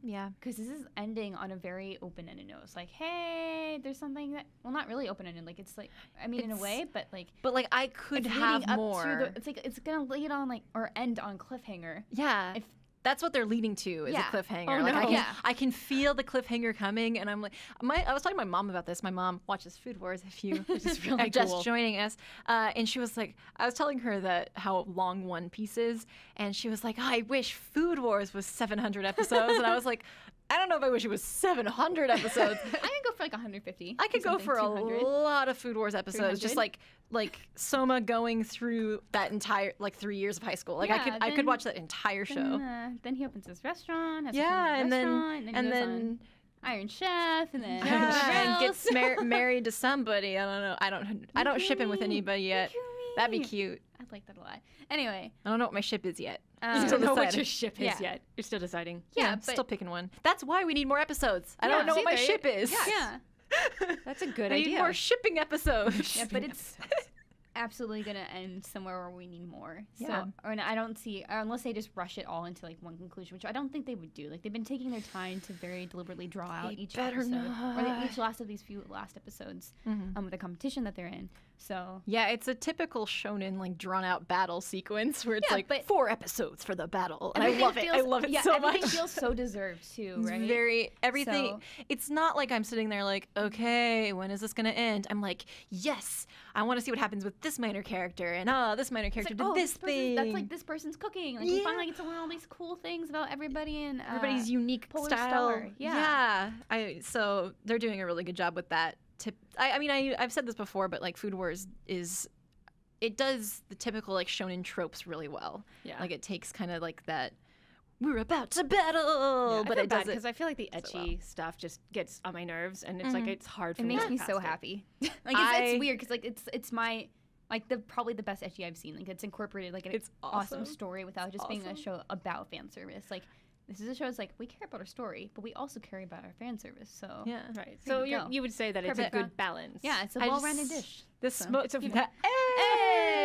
Yeah. Because this is ending on a very open-ended note. It's like, hey, there's something that, well, not really open-ended. Like, it's like, I mean, in a way, but like I could it's have leading up more. to it's like it's gonna lead on like or end on cliffhanger. Yeah. If That's what they're leading to is Yeah. a cliffhanger. Oh, like no. I can feel the cliffhanger coming, and I'm like, I was talking to my mom about this. My mom watches Food Wars. If you are just joining us, and she was like, I was telling her that how long One Piece is, and she was like, I wish Food Wars was 700 episodes, and I was like, I don't know if I wish it was 700 episodes. I can go for like 150. I could go for 200. a lot of Food Wars episodes, 300? just like Soma going through that entire 3 years of high school. Like Yeah, I could watch that entire show. Then he opens his restaurant. Has Yeah, his and then restaurant, and he goes then on Iron Chef, and then and gets married to somebody. I don't know. I don't ship him with anybody yet. That'd be cute. I'd like that a lot. Anyway, I don't know what my ship is yet. You Still don't know what deciding. your ship is Yeah. yet. You're still deciding. yeah, I'm but still picking one. That's why we need more episodes. I don't know see, what my there you- ship is. yeah, That's a good we idea. need more shipping episodes. yeah, but it's absolutely gonna end somewhere where we need more. Yeah. So, and I don't see unless they just rush it all into like one conclusion, which I don't think they would do. Like they've been taking their time to very deliberately draw out each better episode, or not. each last of these few last episodes with the competition that they're in. So Yeah, it's a typical shonen drawn out battle sequence where it's Yeah, but 4 episodes for the battle, and I everything love it. I love it yeah, so everything much. feels so deserved too, It's right? very everything. So- It's not like I'm sitting there like, okay, when is this gonna end? I'm like, yes, I want to see what happens with this minor character, and this minor It's character like, did oh, this person- thing. That's like this person's cooking. Like you Yeah. finally get to learn all these cool things about everybody and everybody's unique Polar style. Star, yeah. So they're doing a really good job with that. I mean, I've said this before, but Food Wars it does the typical shonen tropes really well. Yeah. Like it takes kind of that we're about to battle, but it does because it. I feel like the etchy stuff just gets on my nerves, and it's it's hard for It me. makes to me get so past it. happy. It's weird because it's my probably the best ecchi I've seen. Like it's incorporated an It's awesome awesome. story without just being a show about fan service. Like this is a show that's we care about our story, but we also care about our fan service. So Yeah. Right. There So you go. you would say that it's Perfect. a good balance. yeah, it's a I well-rounded just- dish. This So- smoke. It's a-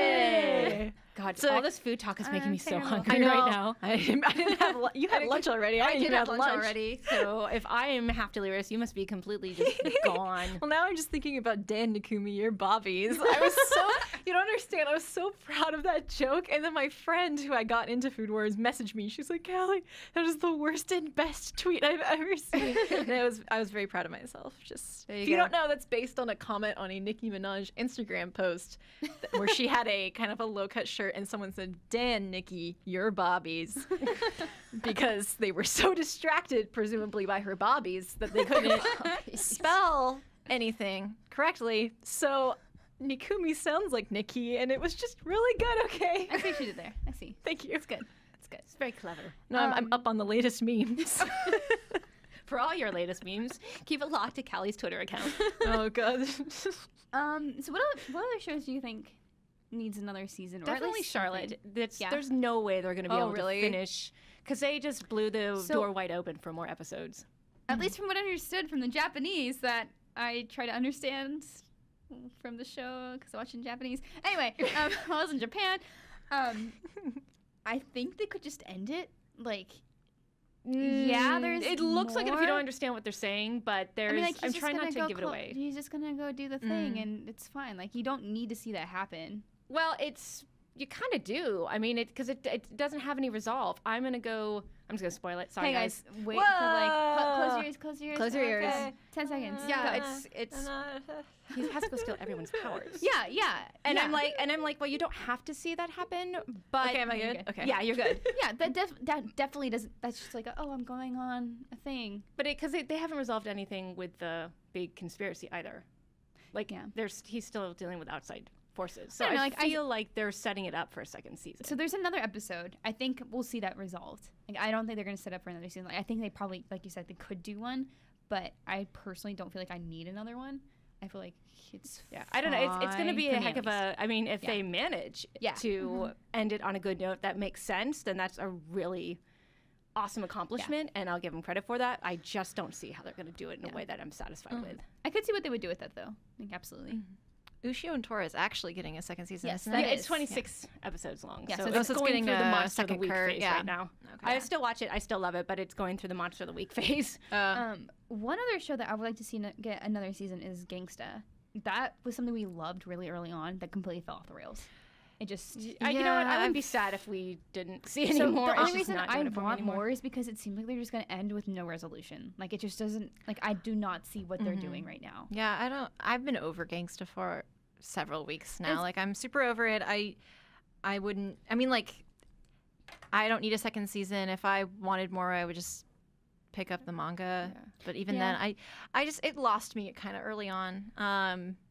Hey! God, So- all this food talk is making me so terrible. hungry I know. right now. I didn't have. You had lunch already. I didn't did even have have lunch already, so if I am half delirious, you must be completely just gone. Well, now I'm just thinking about Dan Nakumi, your bobbies. I was so, you don't understand, I was so proud of that joke. And then my friend who I got into Food Wars messaged me. She's like, Callie, that is the worst and best tweet I've ever seen. And I was very proud of myself. Just, There you if you go. don't know, that's based on a comment on a Nicki Minaj Instagram post where she had a kind of a low-cut shirt and someone said, Dan, Nikki, your bobbies. Because they were so distracted, presumably by her bobbies, that they couldn't spell anything correctly. So Nikumi sounds like Nikki, and it was just really good, okay? I see what you did there. I see. Thank you. It's good. It's good. It's very clever. No, I'm up on the latest memes. For all your latest memes, keep it locked to Callie's Twitter account. Oh, God. So what other shows do you think needs another season? Or at Definitely least Charlotte. Yeah. There's no way they're going to be Oh, able really? to finish because they just blew the So- door wide open for more episodes. At least from what I understood from the Japanese that I try to understand from the show because I watch in Japanese. Anyway, while I was in Japan, I think they could just end it. Yeah, there's It looks like it if you more. don't understand what they're saying, but there's. I mean, he's I'm just trying not gonna to go give it away. He's just gonna go do the thing, and it's fine. You don't need to see that happen. Well, you kind of do. I mean, because it doesn't have any resolve. I'm just gonna spoil it. Sorry, Hey guys, wait Whoa! for close your ears, close your ears. Close your ears. Okay. 10 seconds. Yeah, Go. it's he has to go steal everyone's powers. Yeah. And yeah. I'm like, well, you don't have to see that happen, but Okay, am I You're good? good. Okay. yeah, you're good. Yeah, that definitely doesn't. That's just I'm going on a thing. But because they haven't resolved anything with the big conspiracy either. Yeah. He's still dealing with outside forces. So I don't know, I feel like they're setting it up for a second season. So there's another episode. I think we'll see that resolved. I don't think they're going to set up for another season. I think they probably, like you said, they could do one, but I personally don't feel like I need another one. I feel like it's I don't know. It's going to fine be for a me heck at of a. I mean, if Yeah. they manage Yeah. to end it on a good note that makes sense, then that's a really awesome accomplishment, and I'll give them credit for that. I just don't see how they're going to do it in a way that I'm satisfied with. I could see what they would do with it, though. Like, absolutely. Ushio and Tora is actually getting a second season. Yes, isn't that it? It's 26 episodes long. Yeah, so so it's it's going getting through the a Monster of the second Week cur- phase yeah. right now. Okay. I still watch it. I still love it, but it's going through the Monster of the Week phase. One other show that I would like to see get another season is Gangsta. That was something we loved really early on that completely fell off the rails. It just... You know what? I would be sad if we didn't see So anymore. the It's only just reason not I doing it for me want anymore. more is because it seems like they're just going to end with no resolution. Like, it just doesn't... Like, I do not see what they're doing right now. Yeah, I've been over Gangsta for several weeks now. It's- Like, I'm super over it. I wouldn't... I mean, like, I don't need a second season. If I wanted more, I would just pick up the manga. Yeah. But even Yeah. then, I just... It lost me kind of early on.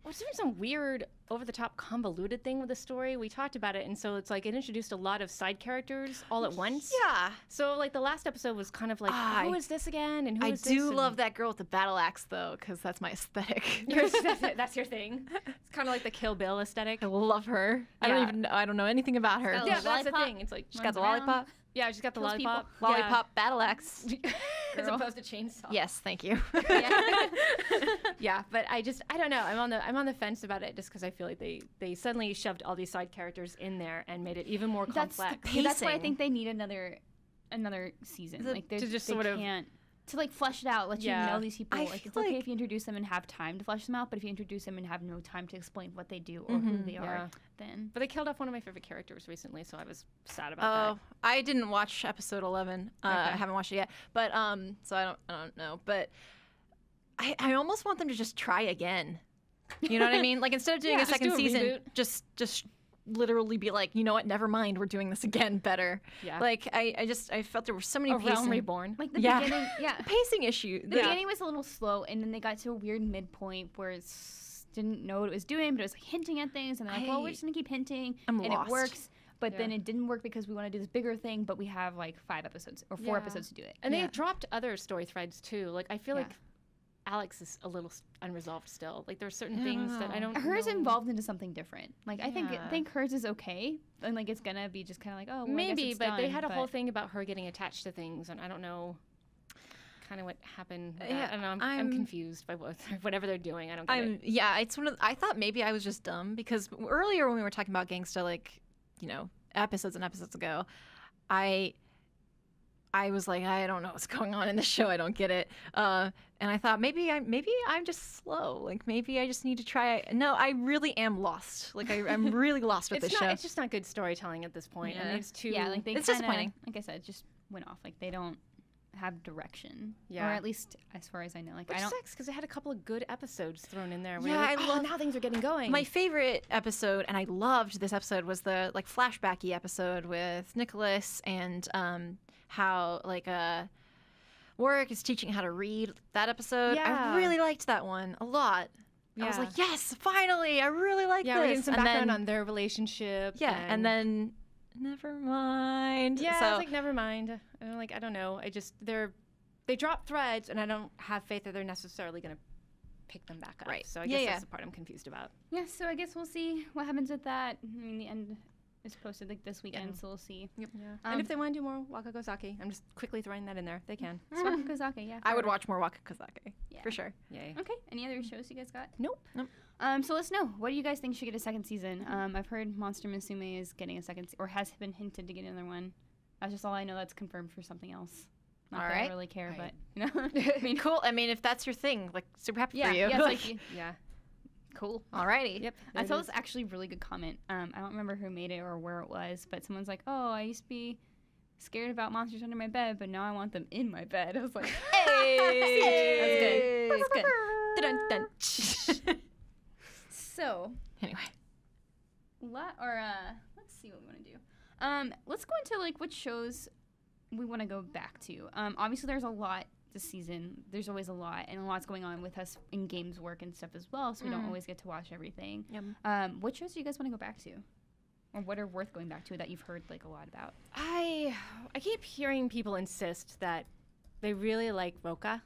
Well, there's some weird, over-the-top, convoluted thing with the story. We talked about it, and so it's like it introduced a lot of side characters all at once. Yeah. So, like, the last episode was kind of like, who is this again? And who I is this? do And love that girl with the battle axe, though, because that's my aesthetic. that's your thing. It's kind of like the Kill Bill aesthetic. I love her. Yeah. I don't know anything about her. Got a Yeah, little that's the lollipop. thing. It's like She's got the runs around. lollipop. yeah, she's got the Kills people. lollipop. Lollipop battle axe. Yeah. As Girl. opposed to chainsaw. Yes, thank you. Yeah, but I don't know. I'm on the fence about it just because I feel like they suddenly shoved all these side characters in there and made it even more That's complex. that's why I pacing. think they need another season. The- Like, to just they sort of- can't... To, like, flesh it out, let Yeah. you know these people. I Like, it's feel okay like- if you introduce them and have time to flesh them out, but if you introduce them and have no time to explain what they do or who they Yeah. are, then... But they killed off one of my favorite characters recently, so I was sad about Oh, I didn't watch episode 11. I haven't watched it yet, but so I don't know. But I almost want them to just try again. You know what I mean? Like, instead of doing Yeah, a just second do a season, reboot. just literally be like, you know what? Never mind. We're doing this again better. Yeah. Like I felt there were so many that. A Realm pacing, Reborn. Like, the Yeah. beginning... Yeah. pacing issue. The beginning was a little slow, and then they got to a weird midpoint where it didn't know what it was doing, but it was like hinting at things, and they're like, well, we're just gonna keep hinting, I'm and lost. it works. But then Yeah. it didn't work because we want to do this bigger thing, but we have like 5 episodes or 4 Yeah. episodes to do it. And Yeah. they dropped other story threads too. Like I feel Yeah. like Alex is a little unresolved still. Like there's certain I don't things that I know. don't. Hers know. involved into something different. Like I Yeah. think hers is okay, and like it's gonna be just kind of like, oh, well, I guess Maybe, it's but they done, had a whole but- thing about her getting attached to things, and I don't know. Kind of what happened. With Yeah, that. I don't know. I'm I'm- confused by whatever they're doing. I don't get it. It's one of I thought maybe I was just dumb because earlier when we were talking about Gangsta, like, you know, episodes and episodes ago, I was like, I don't know what's going on in the show. I don't get it. And I thought maybe I'm just slow. Like maybe I just need to try. No, I really am lost. Like I'm really lost with It's this not. show. It's just not good storytelling at this point. I Yeah. mean, it's too. Yeah, like they It's kinda, disappointing. Like I said, it just went off. Like they don't have direction. Yeah. Or at least as far as I know. Like Which I don't. sucks because I had a couple of good episodes thrown in there. Where Yeah, you're like, I oh, love- now things are getting going. My favorite episode, and I loved this episode, was the like flashbacky episode with Nicholas and how like Warwick is teaching how to read. That episode, Yeah. I really liked that one a lot. I was Yeah. like, yes, finally, I really like yeah, this. we're getting some and background then, on their relationship. yeah, and then never mind. Yeah, so I was like, never mind. I'm like, I don't know. They drop threads, and I don't have faith that they're necessarily going to pick them back up. Right. So I Yeah, guess yeah. that's the part I'm confused about. Yeah. So I guess we'll see what happens with that. I mean, the end is posted like this weekend, so we'll see. Yeah. Um, And if they want to do more Waka Gozaki, I'm just quickly throwing that in there. They can. Swaka Kozake, yeah. I would forever. watch more Waka Kozake Yeah. for sure. Yay. Okay. Any other shows you guys got? Nope. So let's know. What do you guys think should get a second season? I've heard Monster Musume is getting a second, or has been hinted to get another one. That's just all I know. That's confirmed for something else. Not All that I right. really care, Right. but you know. I mean, cool. I mean, if that's your thing, like, super happy yeah, for you. yeah. It's like, Yeah. cool. Alrighty. Yep. I saw this actually really good comment. I don't remember who made it or where it was, but someone's like, "Oh, I used to be scared about monsters under my bed, but now I want them in my bed." I was like, Hey! "That's good. Dun-dun-dun. So, Anyway. let's see what we want to do. Let's go into like which shows we want to go back to. Obviously there's a lot this season. There's always a lot, and a lot's going on with us in games work and stuff as well, so we don't always get to watch everything. Yep. What shows do you guys want to go back to? Or what are worth going back to that you've heard like a lot about? I keep hearing people insist that they really like Roka.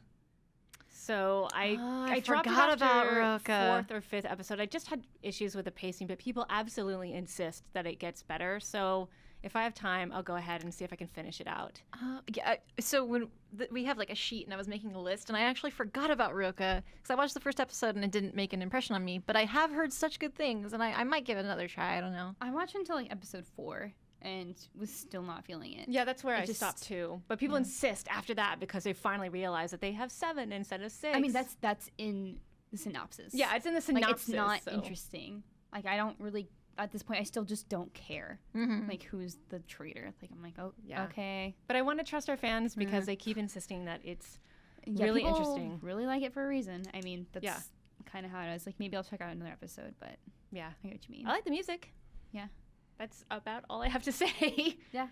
So I dropped it forgot after about Roka. 4th or 5th episode. I just had issues with the pacing, but people absolutely insist that it gets better. So if I have time, I'll go ahead and see if I can finish it out. Yeah. So when we have like a sheet, and I was making a list, and I actually forgot about Ryoka because I watched the first episode and it didn't make an impression on me. But I have heard such good things, and I might give it another try. I don't know. I watched until like episode 4 and was still not feeling it. Yeah, that's where I just stopped too. But people insist after that because they finally realize that they have 7 instead of 6. I mean, that's in the synopsis. yeah, it's in the like synopsis. it's not so- interesting. Like I don't really at this point. I still just don't care. Mm-hmm. Like who's the traitor? Like I'm like, oh, Yeah. okay. But I want to trust our fans because they keep insisting that it's Yeah, really people interesting. Really like it for a reason. I mean, that's Yeah. kind of how it is. Like maybe I'll check out another episode, but Yeah. I get what you mean. I like the music. Yeah. That's about all I have to say. Yeah.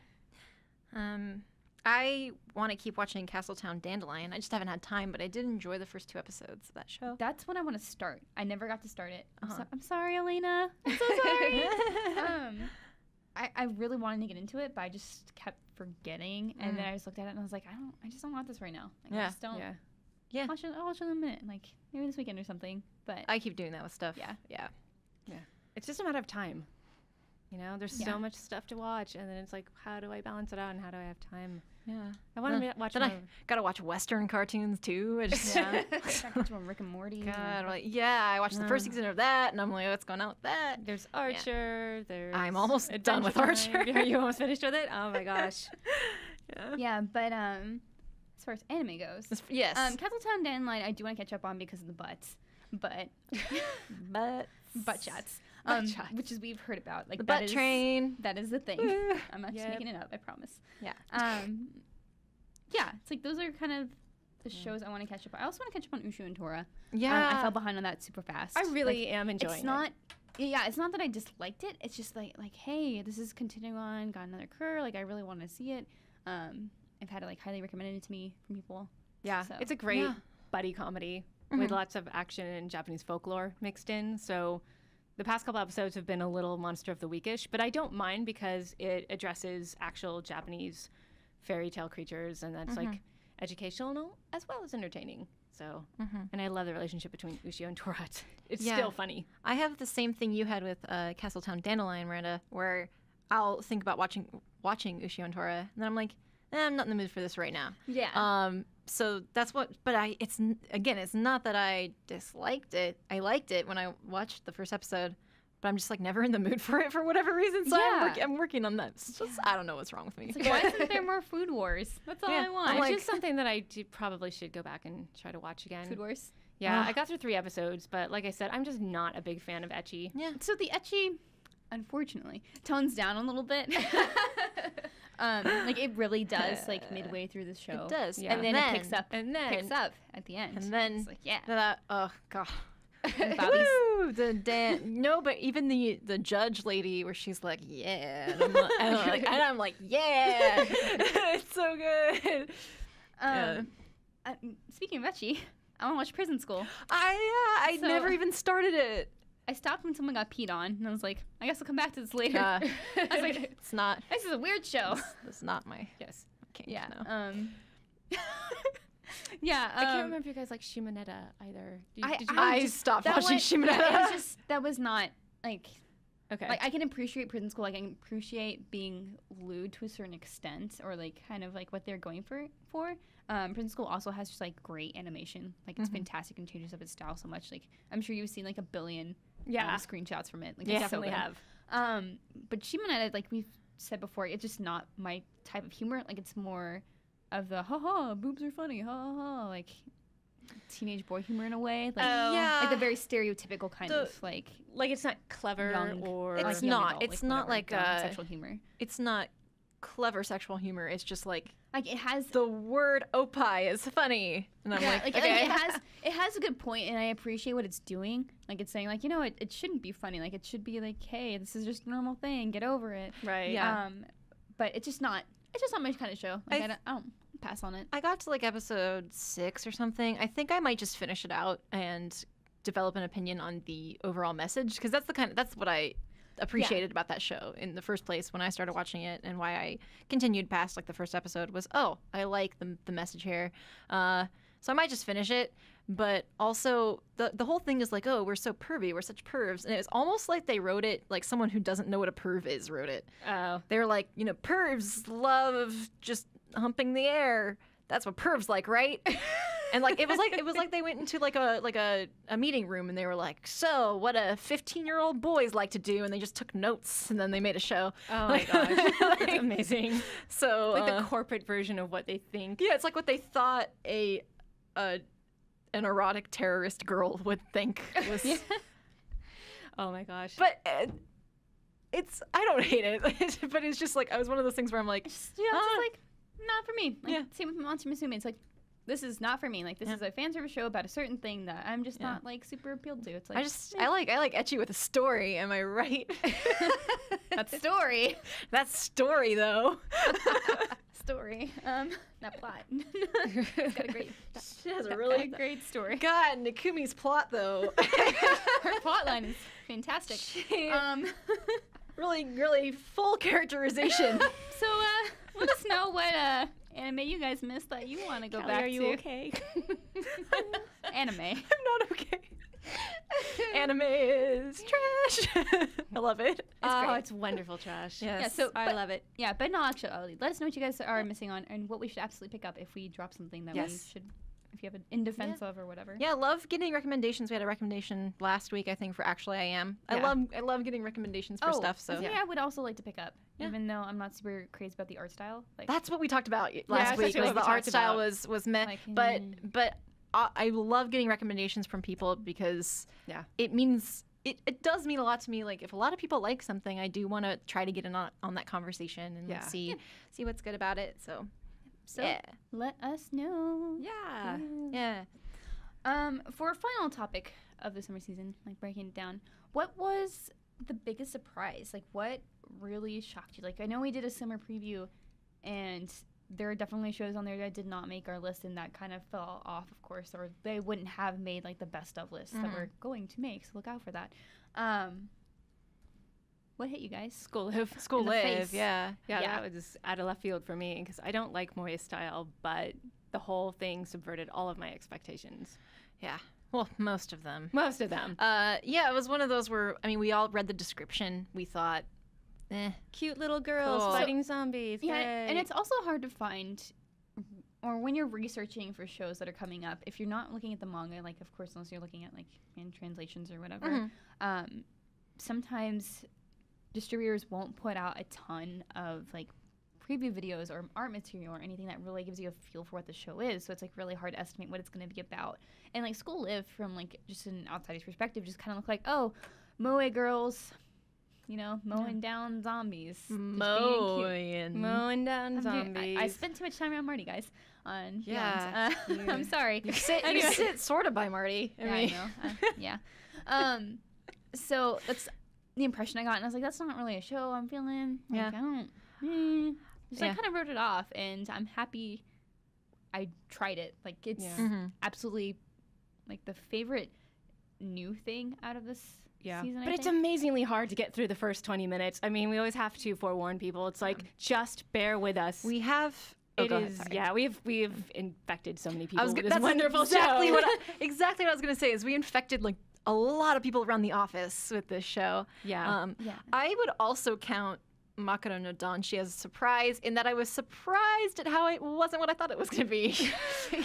I want to keep watching Castletown Dandelion. I just haven't had time, but I did enjoy the first 2 episodes of that show. That's what I want to start. I never got to start it. Uh-huh. I'm sorry, Elena. I'm so sorry. I really wanted to get into it, but I just kept forgetting. And then I just looked at it and I was like, I just don't want this right now. Like, I just don't. Yeah. I'll watch it in a minute. Like maybe this weekend or something. But I keep doing that with stuff. Yeah. Yeah. It's just a matter of time. You know, there's Yeah. so much stuff to watch, and then it's like, how do I balance it out, and how do I have time? Yeah. I want to watch. Then I gotta watch Western cartoons too. I just yeah. Back to Rick and Morty. God, and- like, yeah, I watched the first season of that, and I'm like, what's going on with that? There's Archer. There's. I'm almost done with Adventure Time. Archer. Are you almost finished with it? Oh my gosh. Yeah, but as far as anime goes, Yes. Castletown Dandelion I do want to catch up on because of the butts, but but butt shots, Butt shots. which is we've heard about. Like the that butt is- train. That is the thing. I'm not just Yep. making it up. I promise. Yeah. Yeah, it's like those are kind of the shows I want to catch up on. I also want to catch up on Ushu and Tora. Yeah. I fell behind on that super fast. I really am enjoying It's not. Yeah, it's not that I disliked it. It's just like hey, this is continuing on. Got another cur. Like I really want to see it. I've had it like highly recommended to me from people. Yeah, So- it's a great Yeah. buddy comedy with lots of action and Japanese folklore mixed in. So the past couple episodes have been a little Monster of the Weekish, but I don't mind because it addresses actual Japanese fairy tale creatures, and that's like educational as well as entertaining. So, and I love the relationship between Ushio and Tora. It's Yeah. still funny. I have the same thing you had with Castletown Dandelion, Miranda, where I'll think about watching Ushio and Tora, and then I'm like, I'm not in the mood for this right now. Yeah. So that's what. But it's not that I disliked it. I liked it when I watched the first episode, but I'm just like never in the mood for it for whatever reason. So Yeah. I'm working on that. It's just, I don't know what's wrong with me. It's like, why isn't there more Food Wars? That's all Yeah, I want. I'm Which like- is something that I probably should go back and try to watch again. Food Wars. Yeah, Ugh. I got through 3 episodes, but like I said, I'm just not a big fan of ecchi. Yeah. So the ecchi, unfortunately, tones down a little bit. Like it really does, like midway through the show. It does. Yeah. And then it picks up. And then Picks up at the end. And then it's like yeah. oh god. Bobby's Woo! No, but even the judge lady where she's like, yeah, and I'm like, yeah, it's so good. Speaking of ecchi, I want to watch Prison School. I So- never even started it. I stopped when someone got peed on, and I was like, I guess I'll come back to this later. I was like, it's not. this is a weird show. It's not my. yes. Kink, Yeah. no. Yeah. I can't remember if you guys like Shimonetta either. Did you I stopped that watching one- Shimonetta. Yeah, it was just that was not like Okay. like I can appreciate Prison School. Like I can appreciate being lewd to a certain extent, or like kind of like what they're going for. Prison School also has just like great animation. Like it's fantastic and changes up its style so much. Like I'm sure you've seen like a billion screenshots from it. Like yeah, it's so definitely good. have. But Shimonetta, like we've said before, it's just not my type of humor. Like it's more of the ha ha boobs are funny ha ha ha like teenage boy humor in a way. Like, yeah. like the very stereotypical kind The- of like Like it's not clever young or It's young not. adult, It's not whatever, like, young sexual humor. It's not clever sexual humor. It's just like Like it has the word opie is funny, and I'm yeah, like, like, okay. it has a good point, and I appreciate what it's doing. Like it's saying like it shouldn't be funny. Like it should be like, hey, this is just a normal thing. Get over it. right. Yeah. But it's just not my kind of show. Like I don't pass on it. I got to like episode 6 or something. I think I might just finish it out and develop an opinion on the overall message, because that's what I appreciated about that show in the first place when I started watching it, and why I continued past like the first episode was, I like the message here. So I might just finish it. but also the whole thing is like, oh, we're so pervy, we're such pervs, and it's almost like they wrote it like someone who doesn't know what a perv is wrote it. Oh. They're like, you know, pervs love just humping the air. That's what pervs like, right? And like it was like they went into like a meeting room and they were like, so what a 15-year-old boys like to do, and they just took notes and then they made a show. Oh my gosh, that's amazing. So Like the corporate version of what they think. yeah, it's like what they thought an erotic terrorist girl would think was. Yeah. Oh my gosh. But I don't hate it, but it's just like it was one of those things where I'm like, It's just like not for me. Like, Yeah. Same with Monster Musume. It's like this is not for me. Like this Yeah. is a fan service show about a certain thing that I'm just Yeah. not like super appealed to. It's like I like ecchi with a story. Am I right? that story. That story though. Story. That plot. It's got a great. She has a got really a great story. God, Nakumi's plot though. Her plot line is fantastic. Really full characterization. So let us know what anime you guys missed that you want to go Callie, back are you to. okay? Anime. I'm not okay. Anime is trash. I love it. Oh, great. it's wonderful trash. Yes. Yeah, so I love it. Yeah, but no, actually, let us know what you guys are missing on and what we should absolutely pick up if we drop something that we Yes. should, if you have an in defense of or whatever. Yeah, love getting recommendations. We had a recommendation last week, I think, for Actually I Am. Yeah. I love getting recommendations for stuff. So something I would also like to pick up, Yeah. even though I'm not super crazy about the art style. Like, that's what we talked about last that's week. what Was we the art talked style about. was meh, Like, but I love getting recommendations from people because Yeah. it means it does mean a lot to me. Like if a lot of people like something, I do want to try to get in on that conversation and Yeah. see what's good about it. So so yeah, let us know. Yeah. yeah. For a final topic of the summer season, like breaking it down, what was the biggest surprise? Like, what really shocked you? Like, I know we did a summer preview, and there are definitely shows on there that did not make our list and that kind of fell off, of course, or they wouldn't have made like the best of lists that we're going to make. So look out for that. What hit you guys? School Live. School In the Live, face. yeah. Yeah, Yeah. that was out of left field for me because I don't like Moya style, but the whole thing subverted all of my expectations. Yeah. Well, most of them. Most of them. Yeah, it was one of those where, I mean, we all read the description. We thought, Cute little girls Cool. fighting zombies. Yeah, Yay. and it's also hard to find, or when you're researching for shows that are coming up, if you're not looking at the manga, like of course unless you're looking at like in translations or whatever, sometimes distributors won't put out a ton of like preview videos or art material or anything that really gives you a feel for what the show is. So it's like really hard to estimate what it's going to be about. And like School Live, from like just an outsider's perspective, just kind of look like, oh, moe girls, you know, mowing down zombies. Just being cute. Mowing down I'm doing- zombies. I spent too much time around Marty, guys. On Yeah, I'm sorry. you sit sort of by Marty. Yeah, I know. Yeah. So that's the impression I got, and I was like, that's not really a show I'm feeling. Like, Yeah. I don't. So I Yeah. kind of wrote it off, and I'm happy I tried it. Like it's Yeah. absolutely like the favorite new thing out of this season. I But it's think. amazingly hard to get through the first 20 minutes. I mean, we always have to forewarn people. It's like, just bear with us. We have. It is, we've infected so many people with this that's wonderful exactly show. what exactly what I was gonna say is we infected like a lot of people around the office with this show. Yeah. Yeah. I would also count Makaro no Danshi as a surprise in that I was surprised at how it wasn't what I thought it was gonna be.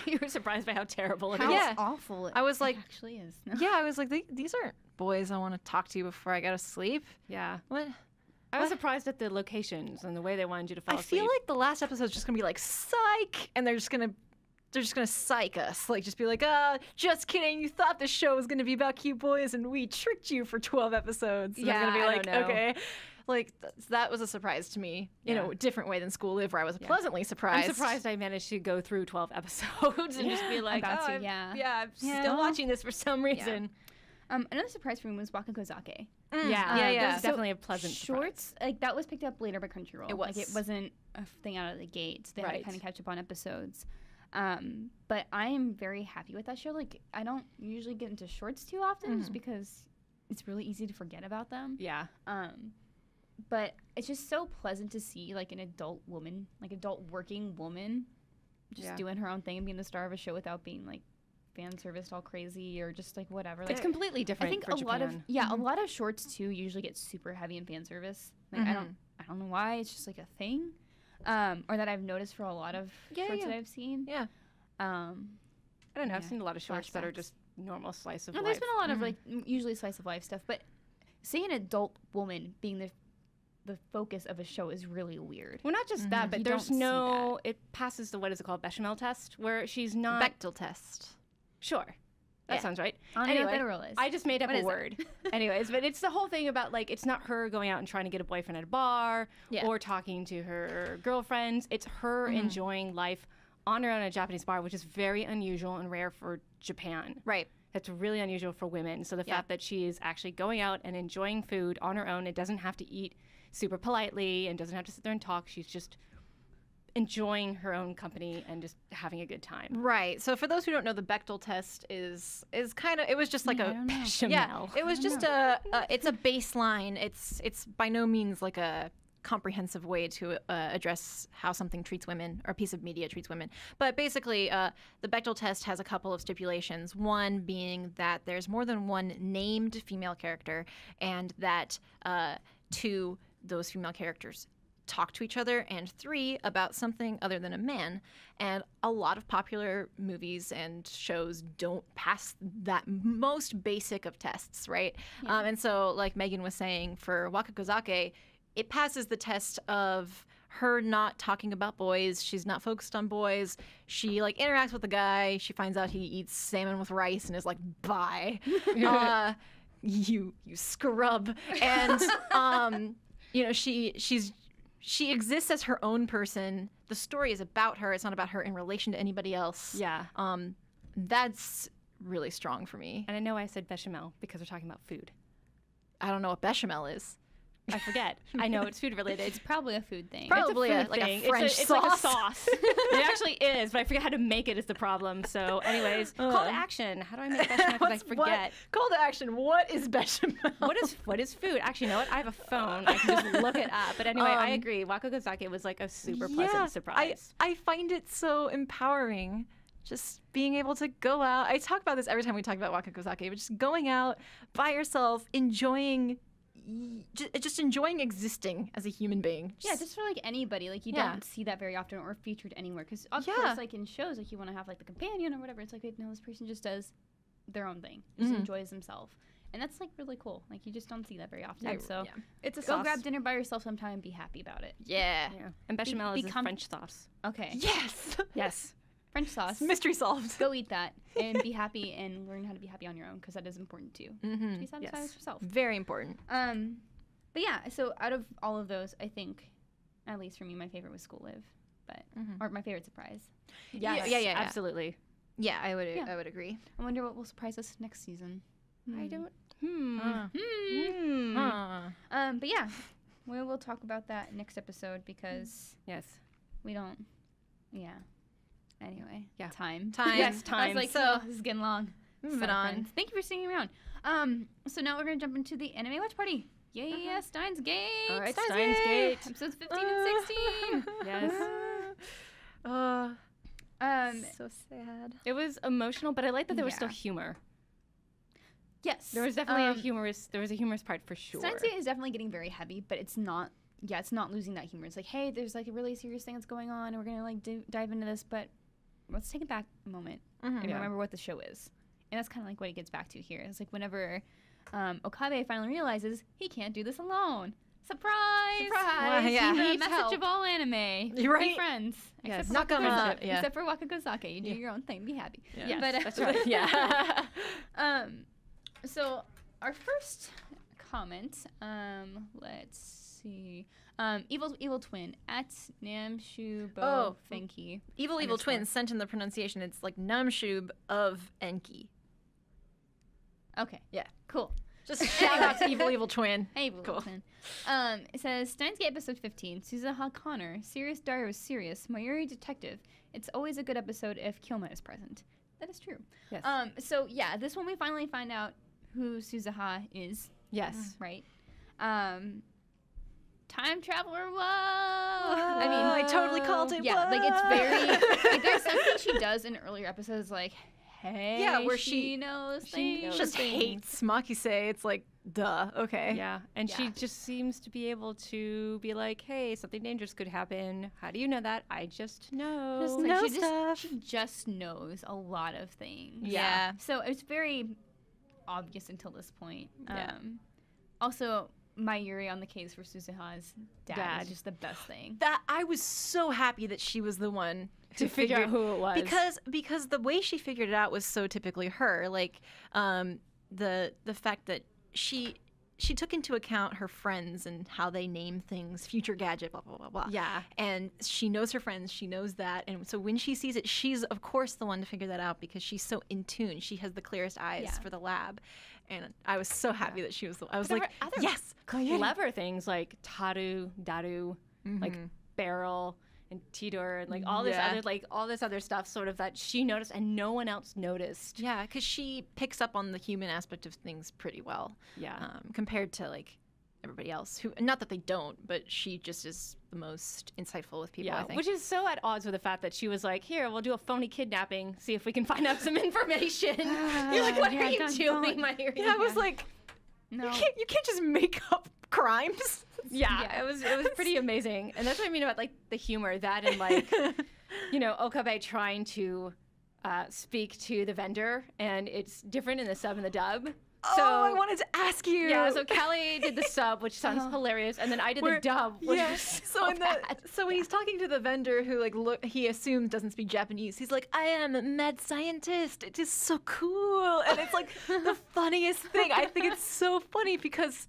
You were surprised by how terrible it is. How Yeah. awful I was like- it actually is. Yeah, I was like, these aren't boys I want to talk to before I go to sleep. Yeah. What? I was What? surprised at the locations and the way they wanted you to fall I asleep. feel like the last episode's just gonna be like psych, and they're just gonna psych us, like just be like, just kidding, you thought this show was gonna be about cute boys, and we tricked you for 12 episodes. And Yeah, I'm gonna be I like, don't know. okay, like that was a surprise to me in Yeah. a different way than School Live, where I was pleasantly surprised. I'm surprised I managed to go through 12 episodes and just be like, about to, I'm- yeah. I'm Yeah. still watching this for some reason. Another surprise for me was Wakakozake. Yeah, yeah. That's definitely a pleasant Shorts, like that was picked up later by Crunchyroll. It Like was. it wasn't a thing out of the gate. They had to Right. kind of catch up on episodes. But I am very happy with that show. Like I don't usually get into shorts too often just because it's really easy to forget about them. Yeah. But it's just so pleasant to see like an adult woman, like adult working woman, just Yeah. doing her own thing and being the star of a show without being like fan serviced all crazy or just like whatever. It's Like, completely I different think for a Japan. lot of a lot of shorts too usually get super heavy in fan service. Like I don't know why. It's just like a thing, or that I've noticed for a lot of shorts that I've seen. Yeah. I don't know. I've Yeah. seen a lot of shorts that are Flashbacks. just normal slice of No, life. there's been a lot of like usually slice of life stuff, but seeing an adult woman being the focus of a show is really weird. Well, not just that, but You there's don't see no. It passes the what is it called, bechamel test, where she's not. Bechdel test. Sure, that Yeah. sounds right. I don't know what Anyway, that rule is. I just made up What a is it? word. Anyways, but it's the whole thing about like it's not her going out and trying to get a boyfriend at a bar Yeah. or talking to her girlfriends. It's her enjoying life on her own at a Japanese bar, which is very unusual and rare for Japan. Right. That's really unusual for women. So the fact that she is actually going out and enjoying food on her own, it doesn't have to eat super politely and doesn't have to sit there and talk. She's just enjoying her own company and just having a good time. Right. So for those who don't know, the Bechdel test is kind of, it was just like I a don't know. Bechamel. it was just it's a baseline. It's by no means like a comprehensive way to address how something treats women or a piece of media treats women. But basically, the Bechdel test has a couple of stipulations. One being that there's more than one named female character, and that two, those female characters talk to each other, and three, about something other than a man. And a lot of popular movies and shows don't pass that most basic of tests, right? And so, like Megan was saying, for Wakakozake, it passes the test of her not talking about boys. She's not focused on boys. She like interacts with the guy. She finds out he eats salmon with rice and is like, bye. You scrub. And you know, she exists as her own person. The story is about her. It's not about her in relation to anybody else. Yeah. That's really strong for me. And I know I said bechamel because we're talking about food. I don't know what bechamel is. I forget. I know it's food related. It's probably a food thing. Probably It's a food like thing. a French it's sauce. like a sauce. It actually is, but I forget how to make it is the problem. So anyways, call to action. How do I make bechamel because I forget? Call to action. What is bechamel? What is food? Actually, you know what? I have a phone. I can just look it up. But anyway, I agree. Wakakozake was like a super pleasant surprise. I find it so empowering. Just being able to go out. I talk about this every time we talk about Wakakozake, but just going out by yourself, enjoying existing as a human being. Yeah, just for like anybody. Like you Yeah. don't see that very often or featured anywhere. Because of Yeah. course, like in shows, like you want to have like the companion or whatever. It's like, no, this person just does their own thing, just enjoys themselves, and that's like really cool. Like you just don't see that very often. So It's a go sauce. grab dinner by yourself sometime and be happy about it. Yeah. Yeah. And bechamel is a become- French sauce. Okay, Yes. Yes. French sauce. Mystery solved. Go eat that and be happy and learn how to be happy on your own because that is important too. To be satisfied with yourself. Very important. But yeah, so out of all of those, I think, at least for me, my favorite was School Live, but or my favorite surprise. Yes. Yeah. Absolutely. Yeah, I would. Yeah. I would agree. I wonder what will surprise us next season. I don't. But yeah, we will talk about that next episode because Yes. we don't. Yeah. Anyway. Yeah. Time. Yes, I time. was like, So- oh, this is getting long. Moving So, on. friends, thank you for sticking around. So now we're gonna jump into the anime watch party. Yeah, Steins Gate. All right, Steins Steins Gate. Episodes 15 and 16. Yes. So sad. It was emotional, but I like that there was still Yeah. humor. Yes. There was definitely a humorous part for sure. Steins Gate is definitely getting very heavy, but it's not. Yeah, it's not losing that humor. It's like, hey, there's like a really serious thing that's going on, and we're gonna like dive into this, but let's take it back a moment and Yeah. remember what the show is. And that's kind of like what it gets back to here. It's like whenever Okabe finally realizes he can't do this alone. Surprise! Surprise! Yeah. The Needs message help. of all anime. You're right. Be friends. Yes. Except for Not gonna- Wakakozake. yeah. Except for Wakakozake. You do your own thing. Be happy. Yes, But, that's right. Yeah. So our first comment, let's see. Evil Twin at Namshubo Oh. Fenki. Evil Underscore. twins sent in the pronunciation. It's like Namshub of Enki. Okay. Yeah. Cool. Just shout out to Evil Twin. Hey, Evil Cool. Twin. It says Steins Gate episode 15. Suzuha Connor. Serious Diary was serious. Mayuri detective. It's always a good episode if Kyoma is present. That is true. Yes. So yeah, this one we finally find out who Suzuha is. Yes. Right. Time traveler. Whoa. I mean, I totally called it. yeah, Whoa. like it's very like there's something she does in earlier episodes like hey, Yeah, where she knows things. She just hates Makise. It's like, duh, okay. Yeah, and she Yeah. just seems to be able to be like, hey, something dangerous could happen. How do you know that? I just know. Just Like, know she stuff. she just knows a lot of things. Yeah. So it's very obvious until this point. Yeah. Also, Mayuri on the case for Suzuha's dad Dad. is just the best thing. That I was so happy that she was the one to figure out who it was. because the way she figured it out was so typically her. Like the fact that she took into account her friends and how they name things, future gadget, blah blah blah blah. Yeah. And she knows her friends, she knows that, and so when she sees it, she's of course the one to figure that out because she's so in tune. She has the clearest eyes Yeah. for the lab, and I was so happy that she was. I was But there like, were other yes, clever things like Taru, Daru, like Barrel and Tidor and like all this Yeah. other all this other stuff sort of that she noticed and no one else noticed. yeah, because she picks up on the human aspect of things pretty well. Yeah. Compared to like everybody else who, not that they don't, but she just is the most insightful with people, I think. Which is so at odds with the fact that she was like, here, we'll do a phony kidnapping, see if we can find out some information. You're like, what are you doing, Mayuri? yeah, I was like, No. you can't just make up crimes. Yeah, it was pretty amazing. And that's what I mean about like the humor, that and like, you know, Okabe trying to speak to the vendor, and it's different in the sub and the dub. So I wanted to ask you. yeah, so Callie did the sub, which sounds hilarious, and then I did the dub, which was so bad. So when he's talking to the vendor who like he assumes doesn't speak Japanese, he's like, I am a mad scientist. It is so cool. And it's like the funniest thing. I think it's so funny because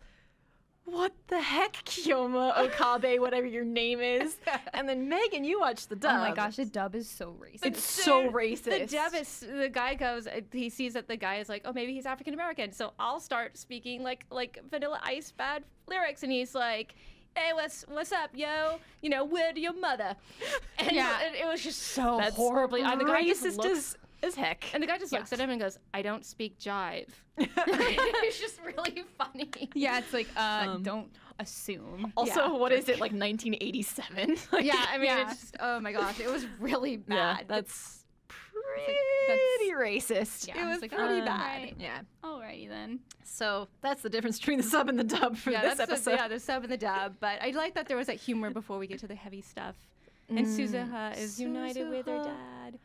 what the heck, Kiyoma Okabe, whatever your name is. And then Megan, you watch the dub. Oh my gosh, the dub is so racist. It's so racist. The dub is, the guy goes, he sees that the guy is like, oh, maybe he's African American, so I'll start speaking like Vanilla Ice bad lyrics, and he's like, hey, what's up, yo? You know, where to your mother? And Yeah. it was just so That's horribly. And the guy just racist looks, as heck. and the guy just looks at him and goes, I don't speak jive. It's just really funny. Yeah, it's like, don't assume. Also, Yeah. what is it, like 1987? Like, Yeah, I mean, Yeah. it's just, oh my gosh, it was really bad. yeah, that's that's- pretty racist. Yeah, it was like, pretty all bad. right. Yeah. Alrighty then. So that's the difference between the sub and the dub for Yeah, this that's episode. the sub and the dub. But I like that there was that humor before we get to the heavy stuff. And Suzuha is united with her Suzuha. dad.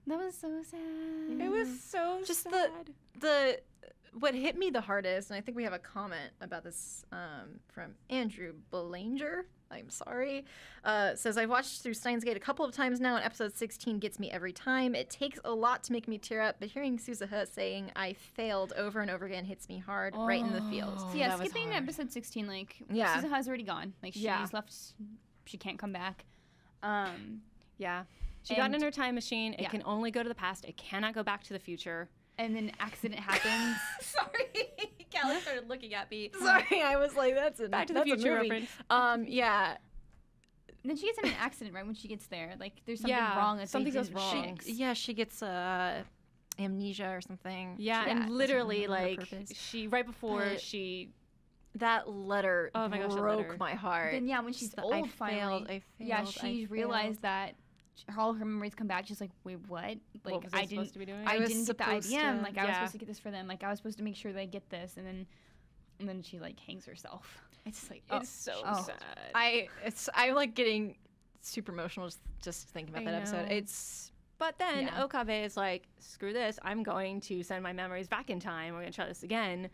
That was so sad. It was so Just sad. the what hit me the hardest, and I think we have a comment about this from Andrew Belanger. I'm sorry. Says, I've watched through Steins Gate a couple of times now, and episode 16 gets me every time. It takes a lot to make me tear up, but hearing Suzuha saying I failed over and over again hits me hard right in the feels. So yeah, that was skipping hard. episode 16, like, Yeah. Suzuha's already gone. Like, she's Yeah. left. She can't come back. Yeah. She got And- in her time machine. It yeah. can only go to the past. It cannot go back to the future. And then accident happens. Sorry. Callie started looking at me. Sorry, I was like, that's a Back to the that's a Future movie. reference. Yeah. And then she gets in an accident right when she gets there. Like, there's something Yeah, wrong that something they goes didn't wrong. fix. She gets amnesia or something. Yeah, Yeah, and that's literally, her like, purpose. she, right before But- she, That letter Oh my gosh, that broke letter. my heart. Then yeah, when she's Just the, old I finally. failed, I Yeah, failed, she I realized that all of her memories come back. She's like, wait, what? Like, what was I I didn't. supposed to be doing? I was didn't get the supposed IBM. to- Like, I was yeah. supposed to get this for them. Like, I was supposed to make sure they get this. And then she like hangs herself. It's just like, It's so oh. sad. I'm like getting super emotional just thinking about I that episode. know. It's But then Yeah. Okabe is like, screw this. I'm going to send my memories back in time. We're going to try this again.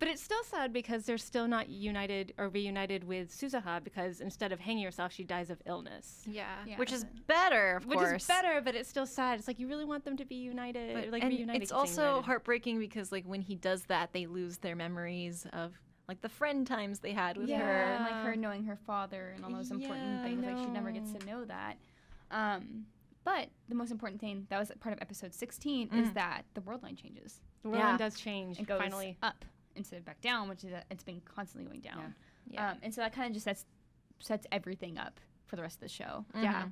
But it's still sad because they're still not united or reunited with Suzuha, because instead of hanging herself, she dies of illness. Yeah, which is but- better, of Which course. is better, but it's still sad. It's like you really want them to be united. But, like and reunited. it's keep saying also united. heartbreaking because like when he does that, they lose their memories of like the friend times they had with Yeah, her. and like her knowing her father and all those important Yeah, I things. Like she never know. gets to know that. But the most important thing that was part of episode 16 is that the world line changes. The world Yeah. does change. It goes finally. up instead of back down, which is it's been constantly going down. Yeah. And so that kind of just sets everything up for the rest of the show. Yeah.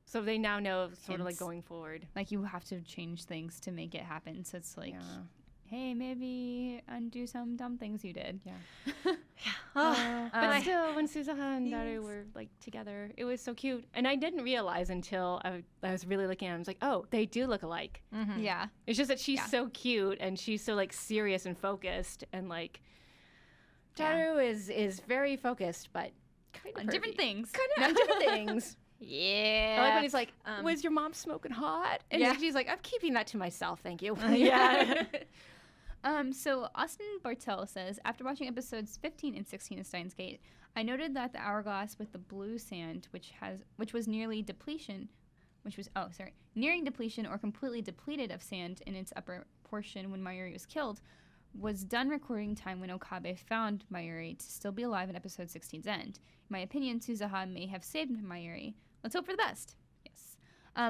So they now know sort of like Hints. going forward. Like you have to change things to make it happen. So it's like, Yeah. hey, maybe undo some dumb things you did. Yeah. Oh, but still when Suzuha and Daru were like together, it was so cute. And I didn't realize until I was really looking at them. I was like, oh, they do look alike. Yeah. It's just that she's so cute and she's so like serious and focused, and like Daru is very focused, but kind of On different things. Kind of different things. Yeah. I like when he's like, was your mom smoking hot? And Yeah. she's like, I'm keeping that to myself, thank you. Yeah. So Austin Bartel says, after watching episodes 15 and 16 of Steins Gate, I noted that the hourglass with the blue sand, which was nearing depletion or completely depleted of sand in its upper portion when Mayuri was killed, was done recording time when Okabe found Mayuri to still be alive in episode 16's end. In my opinion, Suzuha may have saved Mayuri. Let's hope for the best. Yes.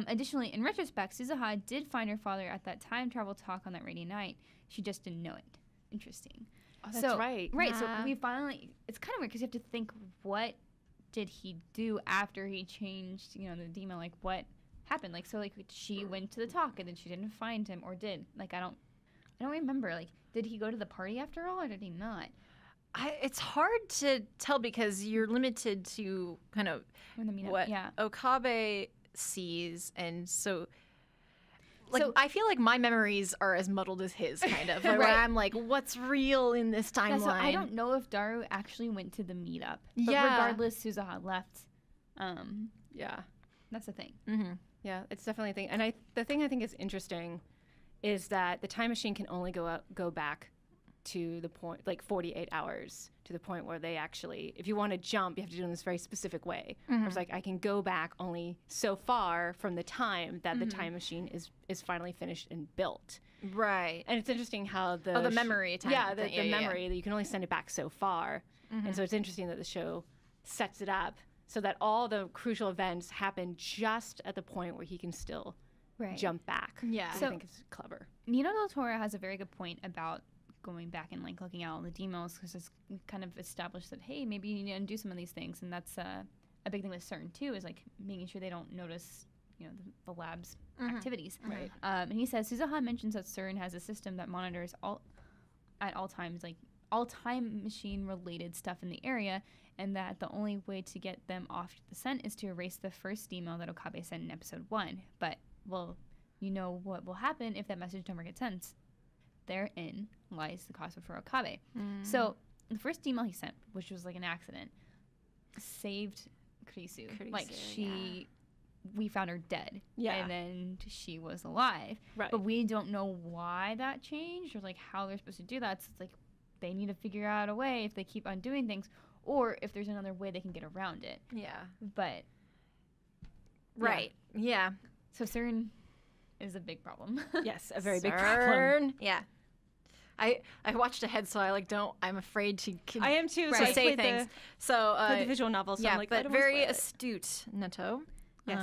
Additionally, in retrospect, Suzuha did find her father at that time travel talk on that rainy night. She just didn't know it. Interesting. Oh, that's right. Right, so we finally... It's kind of weird because you have to think, what did he do after he changed, the demon? Like, what happened? Like, so, like, she went to the talk and then she didn't find him, or did. Like, I don't remember. Like, did he go to the party after all, or did he not? It's hard to tell because you're limited to kind of When the meetup, what yeah. Okabe sees, and so like So- I feel like my memories are as muddled as his, kind of. Where Right. I'm like, what's real in this timeline? Yeah, so I don't know if Daru actually went to the meetup. But Yeah. regardless, Suzuha left. Yeah. That's the thing. Mm-hmm. Yeah, it's definitely a thing. And the thing I think is interesting is that the time machine can only go back to the point, like 48 hours, to the point where they actually, if you want to jump, you have to do it in this very specific way. It's like, I can go back only so far from the time that the time machine is finally finished and built. Right. And it's interesting how the memory time. yeah, the thing. memory that you can only send it back so far. And so it's interesting that the show sets it up so that all the crucial events happen just at the point where he can still Right. jump back. Yeah. Which So- I think is clever. Nino del Toro has a very good point about going back and like looking at all the demos, because it's kind of established that, hey, maybe you need to undo some of these things, and that's a big thing with CERN too, is like making sure they don't notice the lab's activities. Right. And he says Suzuha mentions that CERN has a system that monitors at all times, like all time machine related stuff in the area, and that the only way to get them off the scent is to erase the first demo that Okabe sent in episode 1. But well, you know what will happen if that message never gets sent. Therein lies the cost for Okabe. So the first email he sent, which was like an accident, saved Kurisu. Like we found her dead. Yeah. And then she was alive. Right. But we don't know why that changed or like how they're supposed to do that. So it's like they need to figure out a way if they keep on doing things, or if there's another way they can get around it. Yeah. But Right. Yeah. so CERN is a big problem. Yes, a very big problem. CERN. Yeah. I watched ahead, so I'm afraid to I am too. Right. So I say played things. So the visual novel. So yeah, I'm like, I but don't wanna very spoil it. astute, Neto. Yes.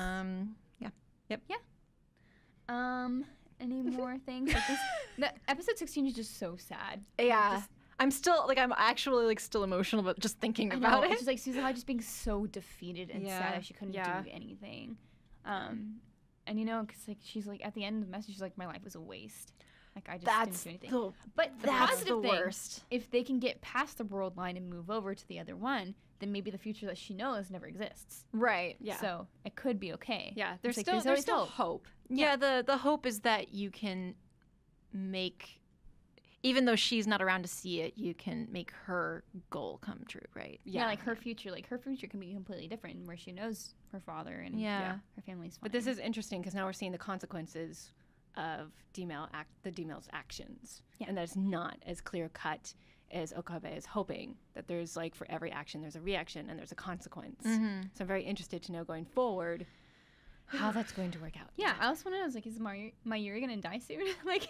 Any more things? Like this, the episode 16 is just so sad. Yeah. Just- I'm still I'm actually still emotional, but just thinking I about know, it. it's just like Suzuha just being so defeated and Yeah. sad that she couldn't Yeah. do anything. And because like she's like at the end of the message, she's like, my life was a waste. Like I just That's didn't do anything. the But the that's positive the thing, worst. if they can get past the world line and move over to the other one, then maybe the future that she knows never exists. Right. Yeah. So it could be okay. Yeah. It's There's like, still always there's still hope. Yeah, the hope is that you can make, even though she's not around to see it, you can make her goal come true, right? Yeah, like her future can be completely different, where she knows her father and Yeah. her family's fine. But this is interesting because now we're seeing the consequences of the Demel's actions, and that it's not as clear cut as Okabe is hoping. That there's like for every action there's a reaction and there's a consequence. So I'm very interested to know going forward how that's going to work out. Yeah, I also want to know, is Mayuri gonna die soon? Like,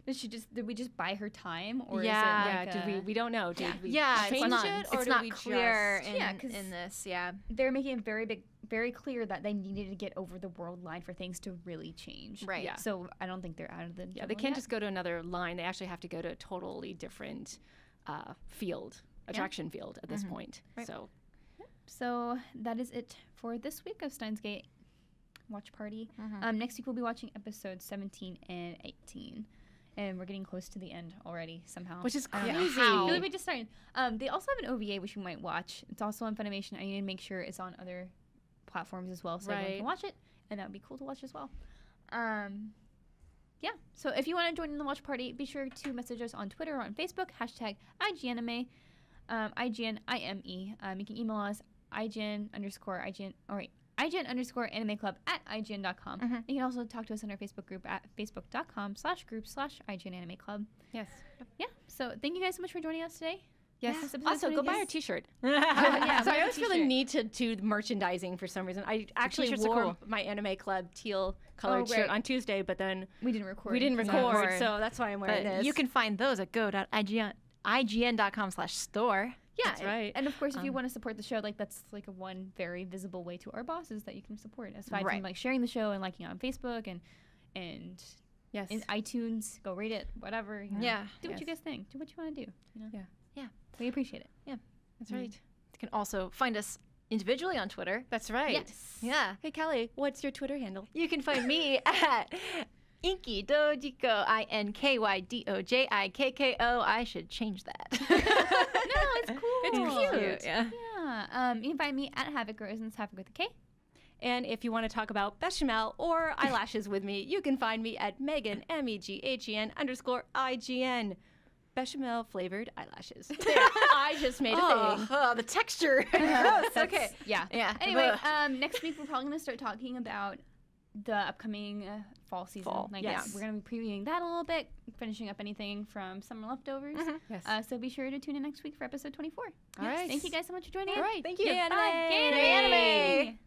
did we just buy her time, or Yeah. is it like we don't know. Did we Yeah, change it's not, it, or it's did not we clear just- in, Yeah, 'cause- in this. Yeah. they're making it very clear that they needed to get over the world line for things to really change. Right. Yeah. So I don't think they're out of the Yeah, they can't just go to another line. They actually have to go to a totally different attraction field at this point. Right. So So that is it for this week of Steins Gate Watch Party. Next week we'll be watching episodes 17 and 18. and we're getting close to the end already somehow. Which is I don't know crazy. how. I feel like we just started. They also have an OVA which we might watch. It's also on Funimation. I need to make sure it's on other platforms as well, so everyone Right. can watch it, and that would be cool to watch as well. Yeah. So if you want to join in the watch party, be sure to message us on Twitter or on Facebook #IGNanime, IGNIME. You can email us IGN _ Anime Club at IGN.com. Mhm. You can also talk to us in our Facebook group at facebook.com/group/IGN Anime Club. Yes. Yeah. So thank you guys so much for joining us today. Yes. This episode Also, go buy our is- T-shirt. yeah, So buy I our always feel the t-shirt. need to do merchandising for some reason. I actually t-shirts are wore cool. my Anime Club teal colored right. shirt on Tuesday, but then We didn't record. we didn't 'cause record, of- so that's why I'm wearing But this. you can find those at go.ign.com/store. Yeah, That's right. And of course, if you Um, want to support the show, like that's like a one very visible way to our bosses that you can support. Aside Right. from like sharing the show and liking it on Facebook and yes. in iTunes, go rate it, whatever. You know. Yeah. Do what you Yes. guys think. Do what you want to do. You know? Yeah. Yeah. We appreciate it. That's right. You can also find us individually on Twitter. That's right. Yes. Yeah. Hey, Callie, what's your Twitter handle? You can find me at Inky Dojiko, INKYDOJIKKO. I should change that. No, it's cool. It's cute. Yeah. Yeah. You can find me at Havoc Rosens, Havoc with a K. And if you want to talk about bechamel or eyelashes with me, you can find me at Megan, MEGHEN_IGN. Bechamel flavored eyelashes. There, I just made a thing. The texture. That's- Okay. Yeah. Yeah. Anyway, next week we're probably going to start talking about the upcoming fall season. Fall, Like, yes. we're going to be previewing that a little bit, finishing up anything from summer leftovers. Yes. So be sure to tune in next week for episode 24. All right. Thank you guys so much for joining All in. right. Thank you. Yay, anime. Bye. Yay, Yay, anime. anime.